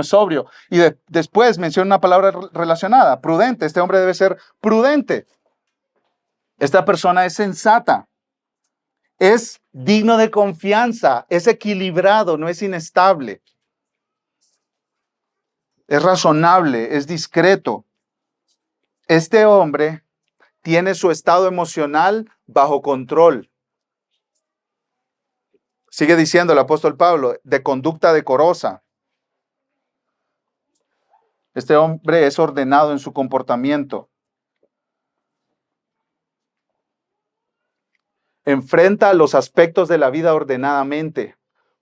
sobrio. Y después menciona una palabra relacionada, prudente. Este hombre debe ser prudente. Esta persona es sensata. Es digno de confianza. Es equilibrado, no es inestable. Es razonable, es discreto. Este hombre tiene su estado emocional bajo control. Sigue diciendo el apóstol Pablo, de conducta decorosa. Este hombre es ordenado en su comportamiento. Enfrenta los aspectos de la vida ordenadamente.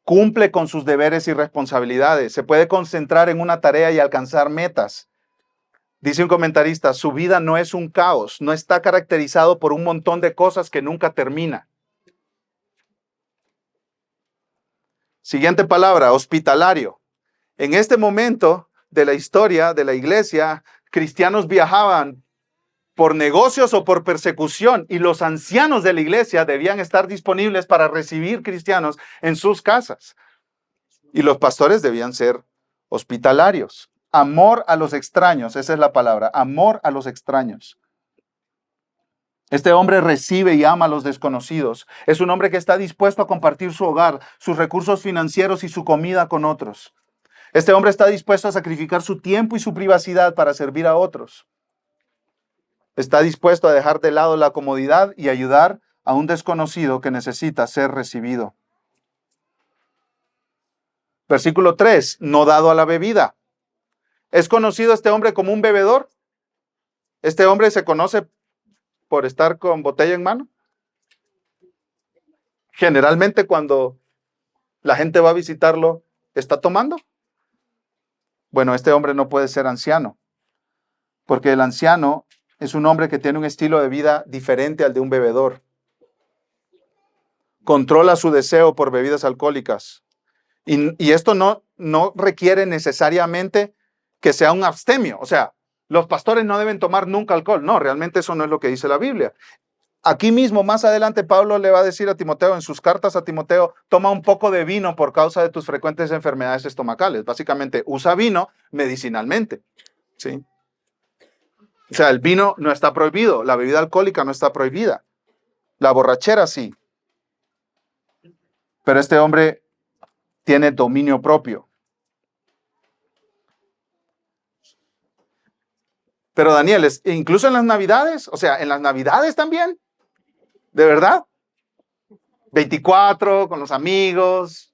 Cumple con sus deberes y responsabilidades. Se puede concentrar en una tarea y alcanzar metas. Dice un comentarista, su vida no es un caos, no está caracterizado por un montón de cosas que nunca termina. Siguiente palabra, hospitalario. En este momento de la historia de la iglesia, cristianos viajaban por negocios o por persecución y los ancianos de la iglesia debían estar disponibles para recibir cristianos en sus casas. Y los pastores debían ser hospitalarios. Amor a los extraños, esa es la palabra, amor a los extraños. Este hombre recibe y ama a los desconocidos. Es un hombre que está dispuesto a compartir su hogar, sus recursos financieros y su comida con otros. Este hombre está dispuesto a sacrificar su tiempo y su privacidad para servir a otros. Está dispuesto a dejar de lado la comodidad y ayudar a un desconocido que necesita ser recibido. Versículo 3, no dado a la bebida. ¿Es conocido este hombre como un bebedor? ¿Este hombre se conoce por estar con botella en mano? Generalmente cuando la gente va a visitarlo, ¿está tomando? Bueno, este hombre no puede ser anciano, porque el anciano es un hombre que tiene un estilo de vida diferente al de un bebedor. Controla su deseo por bebidas alcohólicas. Y esto no requiere necesariamente que sea un abstemio. O sea, los pastores no deben tomar nunca alcohol. No, realmente eso no es lo que dice la Biblia. Aquí mismo, más adelante, Pablo le va a decir a Timoteo, en sus cartas a Timoteo, toma un poco de vino por causa de tus frecuentes enfermedades estomacales. Básicamente, usa vino medicinalmente. ¿Sí? O sea, el vino no está prohibido, la bebida alcohólica no está prohibida. La borrachera sí. Pero este hombre tiene dominio propio. Pero Daniel, incluso en las Navidades, o sea, en las Navidades también, ¿de verdad? 24, con los amigos.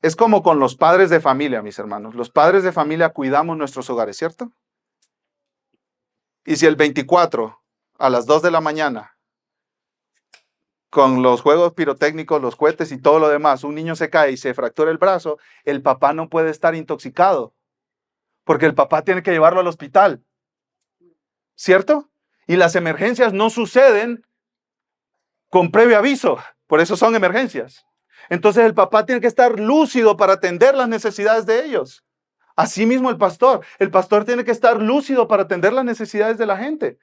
Es como con los padres de familia, mis hermanos. Los padres de familia cuidamos nuestros hogares, ¿cierto? Y si el 24 a las 2 de la mañana, con los juegos pirotécnicos, los cohetes y todo lo demás, un niño se cae y se fractura el brazo, el papá no puede estar intoxicado, porque el papá tiene que llevarlo al hospital, ¿cierto? Y las emergencias no suceden con previo aviso, por eso son emergencias. Entonces el papá tiene que estar lúcido para atender las necesidades de ellos. Asimismo el pastor tiene que estar lúcido para atender las necesidades de la gente.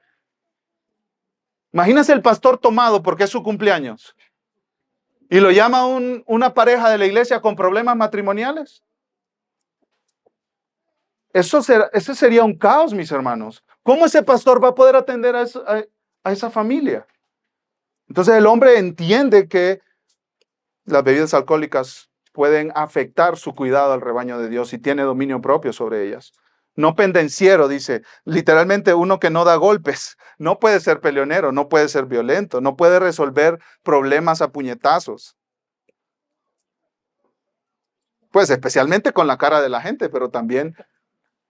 Imagínese el pastor tomado porque es su cumpleaños y lo llama una pareja de la iglesia con problemas matrimoniales. Eso sería un caos, mis hermanos. ¿Cómo ese pastor va a poder atender a esa familia? Entonces el hombre entiende que las bebidas alcohólicas pueden afectar su cuidado al rebaño de Dios y tiene dominio propio sobre ellas. No pendenciero, dice, literalmente uno que no da golpes. No puede ser peleonero, no puede ser violento, no puede resolver problemas a puñetazos. Pues especialmente con la cara de la gente, pero también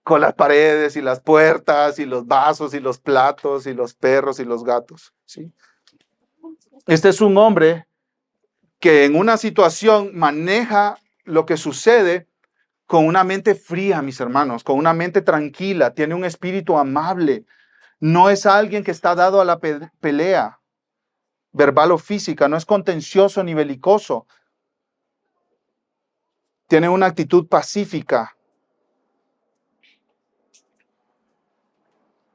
con las paredes y las puertas y los vasos y los platos y los perros y los gatos. ¿Sí? Este es un hombre que en una situación maneja lo que sucede con una mente fría, mis hermanos, con una mente tranquila, tiene un espíritu amable. No es alguien que está dado a la pelea verbal o física, no es contencioso ni belicoso. Tiene una actitud pacífica.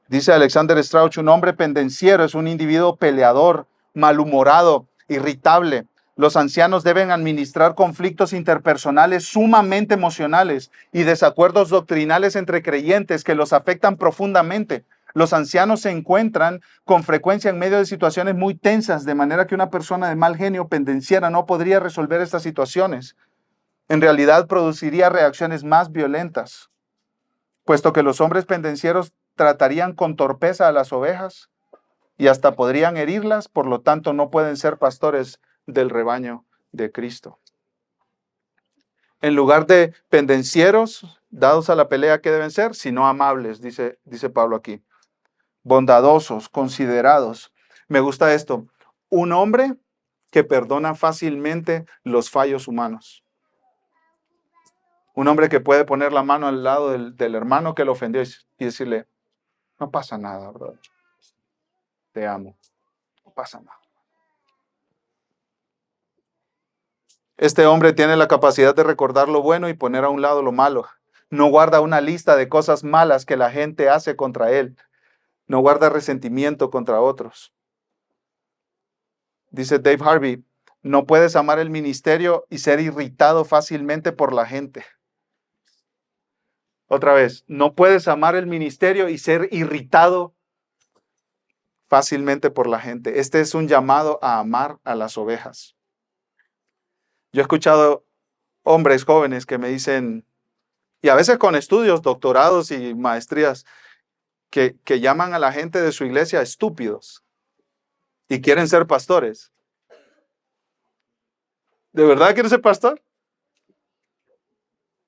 Dice Alexander Strauch, un hombre pendenciero es un individuo peleador, malhumorado, irritable. Los ancianos deben administrar conflictos interpersonales sumamente emocionales y desacuerdos doctrinales entre creyentes que los afectan profundamente. Los ancianos se encuentran con frecuencia en medio de situaciones muy tensas, de manera que una persona de mal genio pendenciera no podría resolver estas situaciones. En realidad produciría reacciones más violentas, puesto que los hombres pendencieros tratarían con torpeza a las ovejas y hasta podrían herirlas, por lo tanto no pueden ser pastores del rebaño de Cristo. En lugar de pendencieros, dados a la pelea, ¿qué deben ser? Sino amables, dice Pablo aquí. Bondadosos, considerados. Me gusta esto. Un hombre que perdona fácilmente los fallos humanos. Un hombre que puede poner la mano al lado del hermano que lo ofendió y decirle, no pasa nada, brother. Te amo. No pasa nada. Este hombre tiene la capacidad de recordar lo bueno y poner a un lado lo malo. No guarda una lista de cosas malas que la gente hace contra él. No guarda resentimiento contra otros. Dice Dave Harvey, no puedes amar el ministerio y ser irritado fácilmente por la gente. Otra vez, no puedes amar el ministerio y ser irritado fácilmente por la gente. Este es un llamado a amar a las ovejas. Yo he escuchado hombres jóvenes que me dicen, Y a veces con estudios, doctorados y maestrías que llaman a la gente de su iglesia estúpidos y quieren ser pastores. ¿De verdad quieres ser pastor?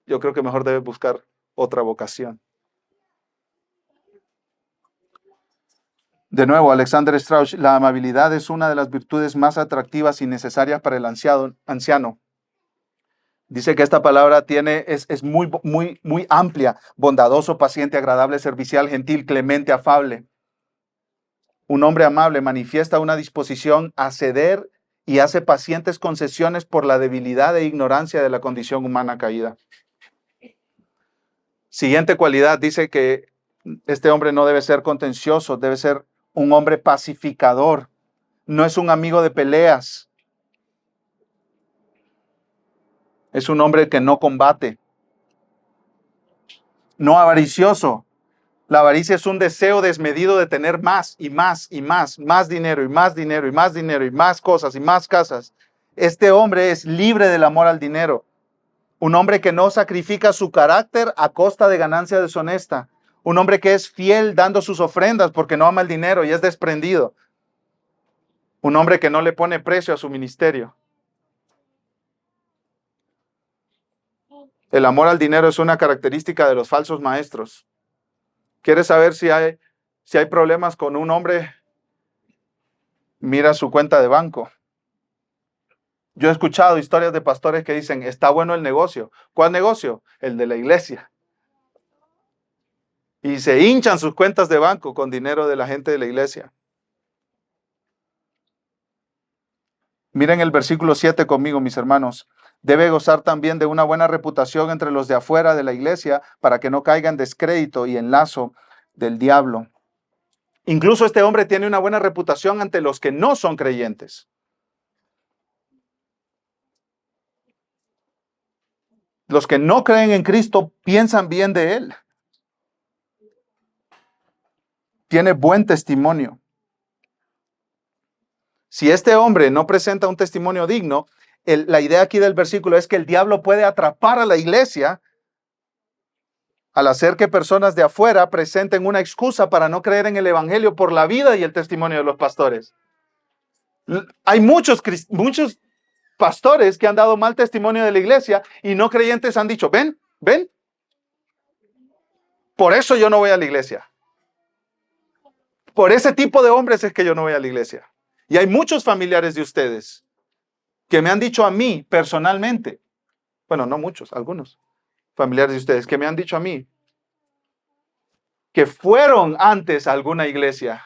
Yo creo que mejor debes buscar otra vocación. De nuevo, Alexander Strauch, la amabilidad es una de las virtudes más atractivas y necesarias para el anciano. Dice que esta palabra es muy amplia: bondadoso, paciente, agradable, servicial, gentil, clemente, afable. Un hombre amable manifiesta una disposición a ceder y hace pacientes concesiones por la debilidad e ignorancia de la condición humana caída. Siguiente cualidad, dice que este hombre no debe ser contencioso, debe ser un hombre pacificador. No es un amigo de peleas. Es un hombre que no combate. No avaricioso. La avaricia es un deseo desmedido de tener más y más y más dinero y más dinero y más dinero y más cosas y más casas. Este hombre es libre del amor al dinero. Un hombre que no sacrifica su carácter a costa de ganancia deshonesta. Un hombre que es fiel dando sus ofrendas porque no ama el dinero y es desprendido. Un hombre que no le pone precio a su ministerio. El amor al dinero es una característica de los falsos maestros. ¿Quieres saber si hay problemas con un hombre? Mira su cuenta de banco. Yo he escuchado historias de pastores que dicen, está bueno el negocio. ¿Cuál negocio? El de la iglesia. Y se hinchan sus cuentas de banco con dinero de la gente de la iglesia. Miren el versículo 7 conmigo, mis hermanos. Debe gozar también de una buena reputación entre los de afuera de la iglesia para que no caiga en descrédito y en lazo del diablo. Incluso este hombre tiene una buena reputación ante los que no son creyentes. Los que no creen en Cristo piensan bien de él. Tiene buen testimonio. Si este hombre no presenta un testimonio digno, la idea aquí del versículo es que el diablo puede atrapar a la iglesia al hacer que personas de afuera presenten una excusa para no creer en el evangelio por la vida y el testimonio de los pastores. Hay muchos pastores que han dado mal testimonio de la iglesia y no creyentes han dicho, ven, por eso yo no voy a la iglesia. Por ese tipo de hombres es que yo no voy a la iglesia. Y hay muchos familiares de ustedes que me han dicho a mí personalmente, bueno, no muchos, algunos familiares de ustedes que me han dicho a mí que fueron antes a alguna iglesia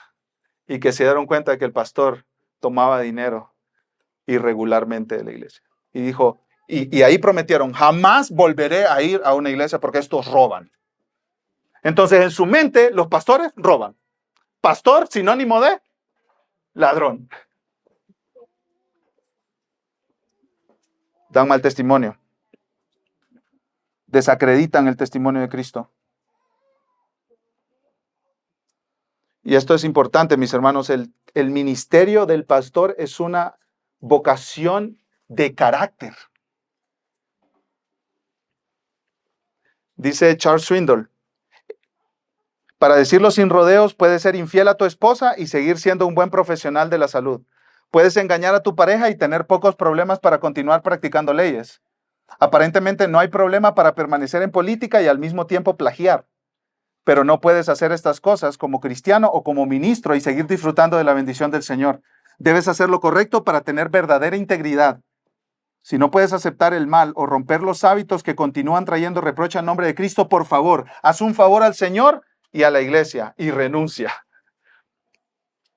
y que se dieron cuenta de que el pastor tomaba dinero irregularmente de la iglesia. Y dijo, y ahí prometieron, jamás volveré a ir a una iglesia porque estos roban. Entonces en su mente los pastores roban. Pastor, sinónimo de ladrón. Dan mal testimonio. Desacreditan el testimonio de Cristo. Y esto es importante, mis hermanos, el ministerio del pastor es una vocación de carácter. Dice Charles Swindoll, para decirlo sin rodeos, puedes ser infiel a tu esposa y seguir siendo un buen profesional de la salud. Puedes engañar a tu pareja y tener pocos problemas para continuar practicando leyes. Aparentemente no hay problema para permanecer en política y al mismo tiempo plagiar. Pero no puedes hacer estas cosas como cristiano o como ministro y seguir disfrutando de la bendición del Señor. Debes hacer lo correcto para tener verdadera integridad. Si no puedes aceptar el mal o romper los hábitos que continúan trayendo reproche al nombre de Cristo, por favor, haz un favor al Señor y a la iglesia y renuncia.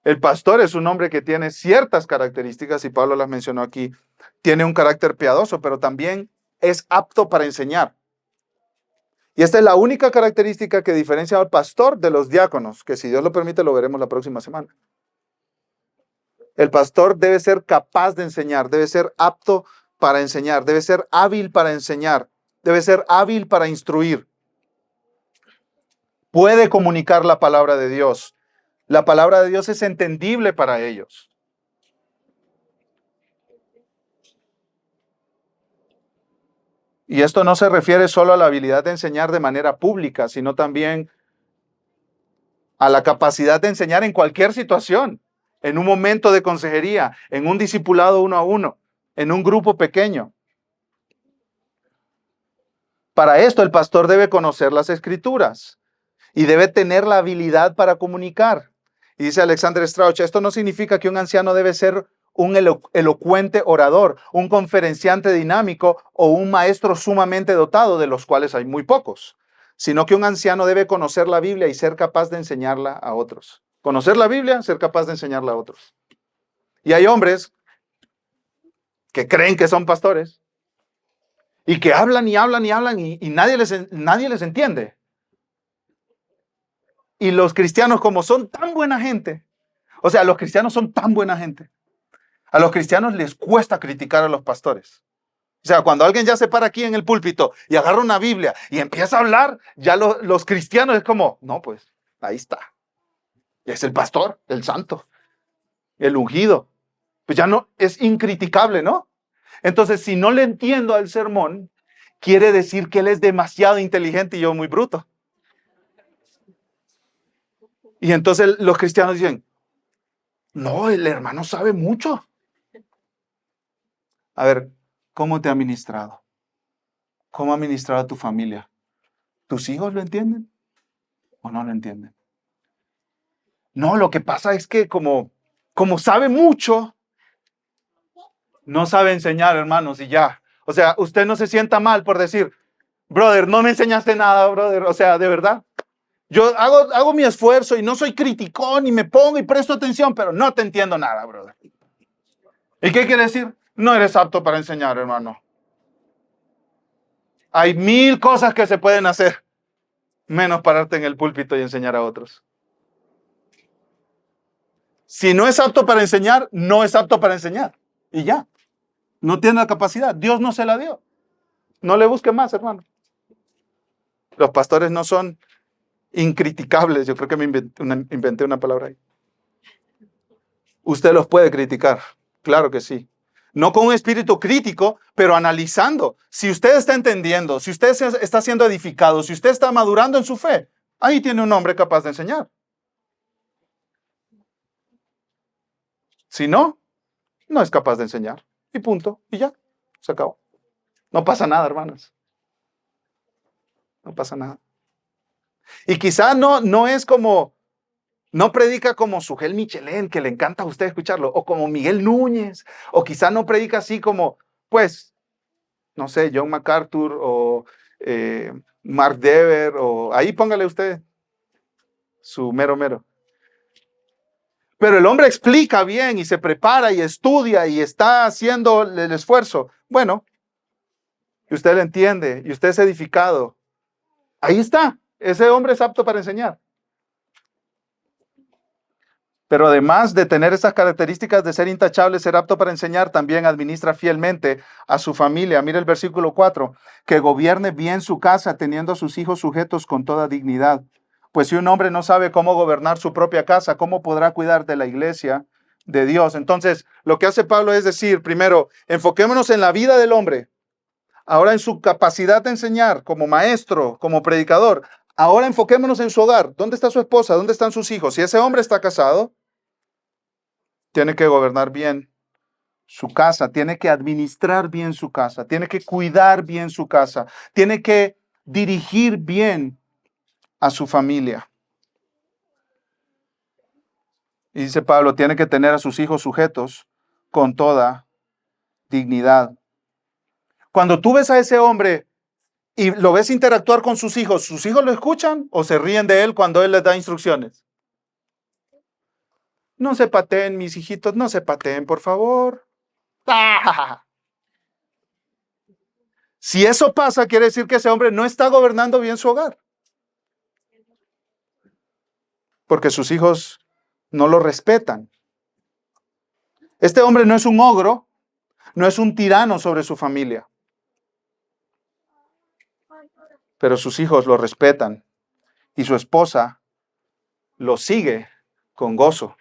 El pastor es un hombre que tiene ciertas características, y Pablo las mencionó aquí. Tiene un carácter piadoso, pero también es apto para enseñar. Y esta es la única característica que diferencia al pastor de los diáconos, que si Dios lo permite lo veremos la próxima semana. El pastor debe ser capaz de enseñar, debe ser apto para enseñar, debe ser hábil para enseñar, debe ser hábil para instruir. Puede comunicar la palabra de Dios. La palabra de Dios es entendible para ellos. Y esto no se refiere solo a la habilidad de enseñar de manera pública, sino también a la capacidad de enseñar en cualquier situación, en un momento de consejería, en un discipulado uno a uno, en un grupo pequeño. Para esto el pastor debe conocer las escrituras y debe tener la habilidad para comunicar. Y dice Alexander Strauch, esto no significa que un anciano debe ser un elocuente orador, un conferenciante dinámico o un maestro sumamente dotado, de los cuales hay muy pocos, sino que un anciano debe conocer la Biblia y ser capaz de enseñarla a otros. Conocer la Biblia, ser capaz de enseñarla a otros. Y hay hombres que creen que son pastores y que hablan y hablan y hablan y nadie les entiende. Y los cristianos, como son tan buena gente, o sea, los cristianos son tan buena gente, a los cristianos les cuesta criticar a los pastores. O sea, cuando alguien ya se para aquí en el púlpito y agarra una Biblia y empieza a hablar, ya los cristianos es como, no, pues, ahí está. Es el pastor, el santo, el ungido. Pues ya no, es incriticable, ¿no? Entonces, si no le entiendo al sermón, quiere decir que él es demasiado inteligente y yo muy bruto. Y entonces los cristianos dicen, no, el hermano sabe mucho. A ver, ¿cómo te ha ministrado? ¿Cómo ha ministrado a tu familia? ¿Tus hijos lo entienden o no lo entienden? No, lo que pasa es que como sabe mucho, no sabe enseñar, hermanos, y ya. O sea, usted no se sienta mal por decir, brother, no me enseñaste nada, brother. O sea, de verdad. Yo hago mi esfuerzo y no soy criticón y me pongo y presto atención, pero no te entiendo nada, brother. ¿Y qué quiere decir? No eres apto para enseñar, hermano. Hay 1000 cosas que se pueden hacer, menos pararte en el púlpito y enseñar a otros. Si no es apto para enseñar, no es apto para enseñar. Y ya. No tiene la capacidad. Dios no se la dio. No le busque más, hermano. Los pastores no son incriticables. Yo creo que me inventé una palabra ahí. Usted los puede criticar. Claro que sí. No con un espíritu crítico, pero analizando. Si usted está entendiendo, si usted está siendo edificado, si usted está madurando en su fe, ahí tiene un hombre capaz de enseñar. Si no, no es capaz de enseñar. Y punto. Y ya. Se acabó. No pasa nada, hermanos. No pasa nada. Y quizá no es como, no predica como Sugel Michelén, que le encanta a usted escucharlo, o como Miguel Núñez, o quizá no predica así como, pues, no sé, John MacArthur, o Mark Dever, o ahí póngale usted su mero. Pero el hombre explica bien y se prepara y estudia y está haciendo el esfuerzo. Bueno, y usted le entiende y usted es edificado. Ahí está. Ese hombre es apto para enseñar. Pero además de tener esas características de ser intachable, ser apto para enseñar, también administra fielmente a su familia. Mire el versículo 4, que gobierne bien su casa, teniendo a sus hijos sujetos con toda dignidad. Pues si un hombre no sabe cómo gobernar su propia casa, ¿cómo podrá cuidar de la iglesia de Dios? Entonces, lo que hace Pablo es decir, primero, enfoquémonos en la vida del hombre, ahora en su capacidad de enseñar como maestro, como predicador. Ahora enfoquémonos en su hogar. ¿Dónde está su esposa? ¿Dónde están sus hijos? Si ese hombre está casado, tiene que gobernar bien su casa, tiene que administrar bien su casa, tiene que cuidar bien su casa, tiene que dirigir bien a su familia. Y dice Pablo, tiene que tener a sus hijos sujetos con toda dignidad. Cuando tú ves a ese hombre y lo ves interactuar con sus hijos lo escuchan o se ríen de él cuando él les da instrucciones. No se pateen, mis hijitos, no se pateen, por favor. ¡Ah! Si eso pasa, quiere decir que ese hombre no está gobernando bien su hogar. Porque sus hijos no lo respetan. Este hombre no es un ogro, no es un tirano sobre su familia. Pero sus hijos lo respetan y su esposa lo sigue con gozo.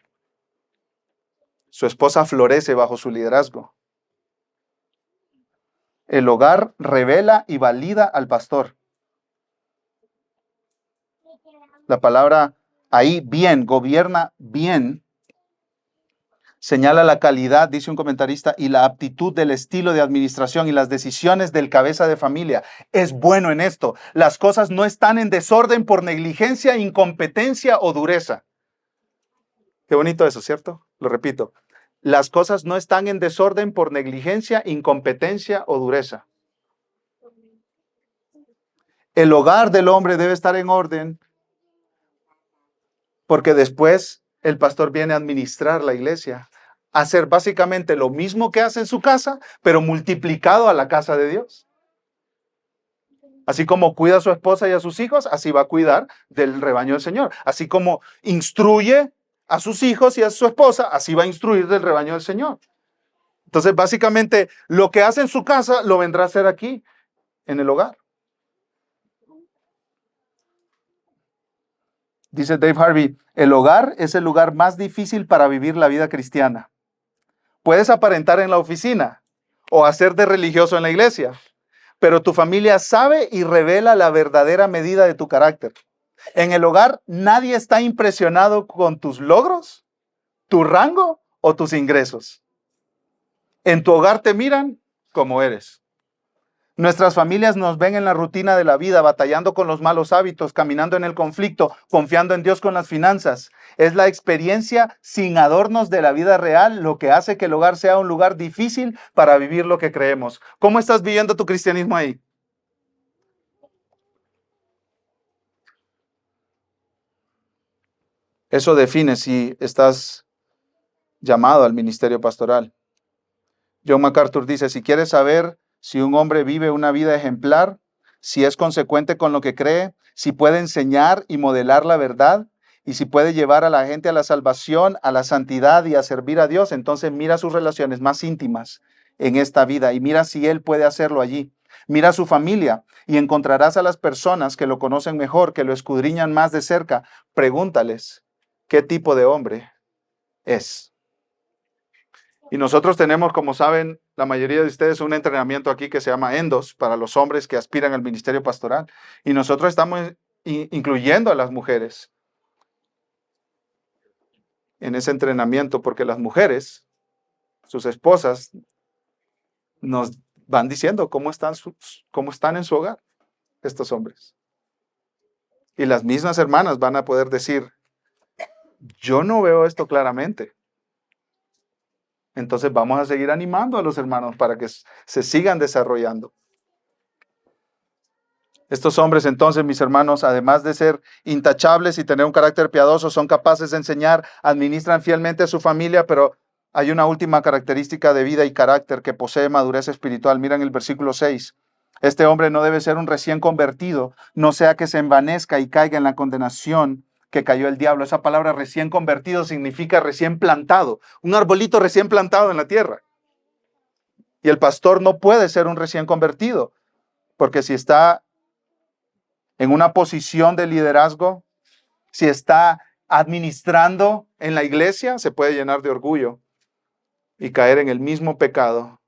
Su esposa florece bajo su liderazgo. El hogar revela y valida al pastor. La palabra ahí, bien, gobierna bien, señala la calidad, dice un comentarista, y la aptitud del estilo de administración y las decisiones del cabeza de familia. Es bueno en esto. Las cosas no están en desorden por negligencia, incompetencia o dureza. Qué bonito eso, ¿cierto? Lo repito. Las cosas no están en desorden por negligencia, incompetencia o dureza. El hogar del hombre debe estar en orden porque después el pastor viene a administrar la iglesia, a hacer básicamente lo mismo que hace en su casa, pero multiplicado a la casa de Dios. Así como cuida a su esposa y a sus hijos, así va a cuidar del rebaño del Señor. Así como instruye a sus hijos y a su esposa, así va a instruir del rebaño del Señor. Entonces, básicamente, lo que hace en su casa, lo vendrá a hacer aquí, en el hogar. Dice Dave Harvey, el hogar es el lugar más difícil para vivir la vida cristiana. Puedes aparentar en la oficina o hacer de religioso en la iglesia, pero tu familia sabe y revela la verdadera medida de tu carácter. En el hogar nadie está impresionado con tus logros, tu rango o tus ingresos. En tu hogar te miran como eres. Nuestras familias nos ven en la rutina de la vida, batallando con los malos hábitos, caminando en el conflicto, confiando en Dios con las finanzas. Es la experiencia sin adornos de la vida real lo que hace que el hogar sea un lugar difícil para vivir lo que creemos. ¿Cómo estás viviendo tu cristianismo ahí? Eso define si estás llamado al ministerio pastoral. John MacArthur dice, si quieres saber si un hombre vive una vida ejemplar, si es consecuente con lo que cree, si puede enseñar y modelar la verdad, y si puede llevar a la gente a la salvación, a la santidad y a servir a Dios, entonces mira sus relaciones más íntimas en esta vida y mira si él puede hacerlo allí. Mira a su familia y encontrarás a las personas que lo conocen mejor, que lo escudriñan más de cerca. Pregúntales qué tipo de hombre es. Y nosotros tenemos, como saben, la mayoría de ustedes, un entrenamiento aquí que se llama Endos para los hombres que aspiran al ministerio pastoral. Y nosotros estamos incluyendo a las mujeres en ese entrenamiento porque las mujeres, sus esposas, nos van diciendo cómo están en su hogar estos hombres. Y las mismas hermanas van a poder decir, yo no veo esto claramente. Entonces vamos a seguir animando a los hermanos para que se sigan desarrollando. Estos hombres entonces, mis hermanos, además de ser intachables y tener un carácter piadoso, son capaces de enseñar, administran fielmente a su familia, pero hay una última característica de vida y carácter que posee madurez espiritual. Miren el versículo 6. Este hombre no debe ser un recién convertido, no sea que se envanezca y caiga en la condenación que cayó el diablo. Esa palabra recién convertido significa recién plantado, un arbolito recién plantado en la tierra. Y el pastor no puede ser un recién convertido, porque si está en una posición de liderazgo, si está administrando en la iglesia, se puede llenar de orgullo y caer en el mismo pecado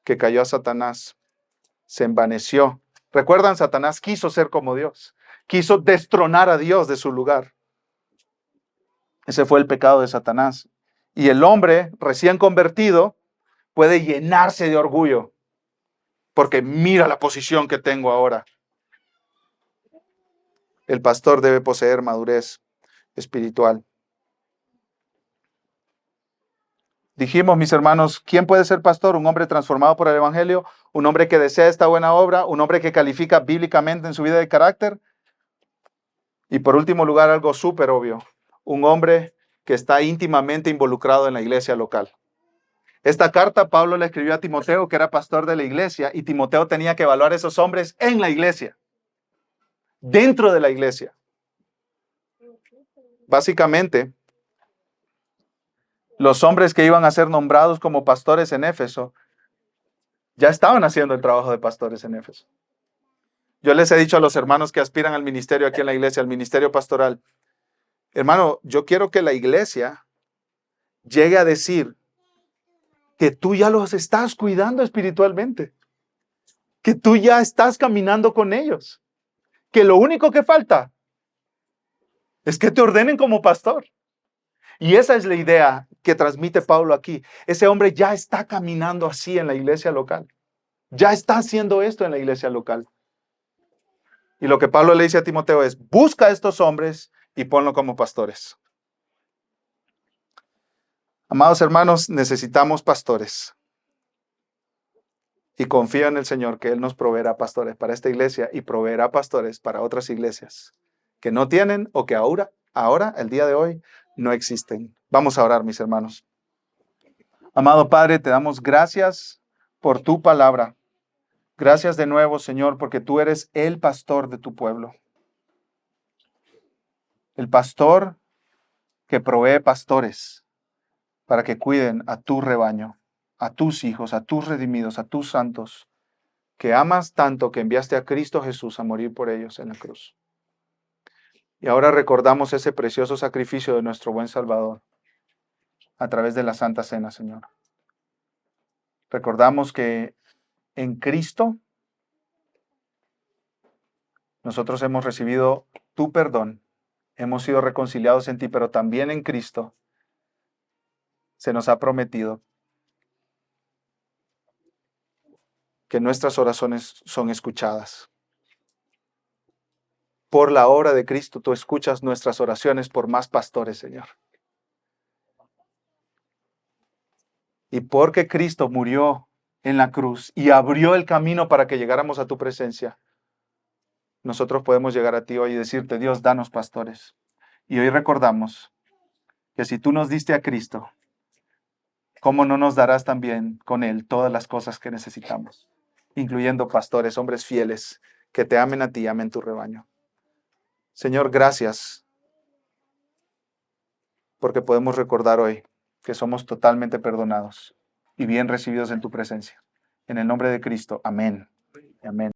que cayó a Satanás. Se envaneció. ¿Recuerdan? Satanás quiso ser como Dios. Quiso destronar a Dios de su lugar. Ese fue el pecado de Satanás. Y el hombre recién convertido puede llenarse de orgullo porque mira la posición que tengo ahora. El pastor debe poseer madurez espiritual. Dijimos, mis hermanos, ¿quién puede ser pastor? Un hombre transformado por el Evangelio, un hombre que desea esta buena obra, un hombre que califica bíblicamente en su vida de carácter. Y por último lugar, algo súper obvio, un hombre que está íntimamente involucrado en la iglesia local. Esta carta Pablo le escribió a Timoteo, que era pastor de la iglesia, y Timoteo tenía que evaluar a esos hombres en la iglesia, dentro de la iglesia. Básicamente, los hombres que iban a ser nombrados como pastores en Éfeso ya estaban haciendo el trabajo de pastores en Éfeso. Yo les he dicho a los hermanos que aspiran al ministerio aquí en la iglesia, al ministerio pastoral, hermano, yo quiero que la iglesia llegue a decir que tú ya los estás cuidando espiritualmente. que tú ya estás caminando con ellos, que lo único que falta es que te ordenen como pastor. Y esa es la idea que transmite Pablo aquí. Ese hombre ya está caminando así en la iglesia local. Ya está haciendo esto en la iglesia local. Y lo que Pablo le dice a Timoteo es, busca a estos hombres y ponlo como pastores. Amados hermanos, necesitamos pastores. Y confío en el Señor que Él nos proveerá pastores para esta iglesia y proveerá pastores para otras iglesias que no tienen o que ahora, el día de hoy, no existen. Vamos a orar, mis hermanos. Amado Padre, te damos gracias por tu palabra. Gracias de nuevo, Señor, porque tú eres el pastor de tu pueblo. El pastor que provee pastores para que cuiden a tu rebaño, a tus hijos, a tus redimidos, a tus santos, que amas tanto que enviaste a Cristo Jesús a morir por ellos en la cruz. Y ahora recordamos ese precioso sacrificio de nuestro buen Salvador a través de la Santa Cena, Señor. Recordamos que en Cristo nosotros hemos recibido tu perdón, hemos sido reconciliados en ti, pero también en Cristo se nos ha prometido que nuestras oraciones son escuchadas. Por la obra de Cristo, tú escuchas nuestras oraciones por más pastores, Señor. Y porque Cristo murió en la cruz y abrió el camino para que llegáramos a tu presencia, nosotros podemos llegar a ti hoy y decirte, Dios, danos pastores. Y hoy recordamos que si tú nos diste a Cristo, ¿cómo no nos darás también con Él todas las cosas que necesitamos? Incluyendo pastores, hombres fieles, que te amen a ti y amen tu rebaño. Señor, gracias, porque podemos recordar hoy que somos totalmente perdonados y bien recibidos en tu presencia. En el nombre de Cristo, amén. Amén.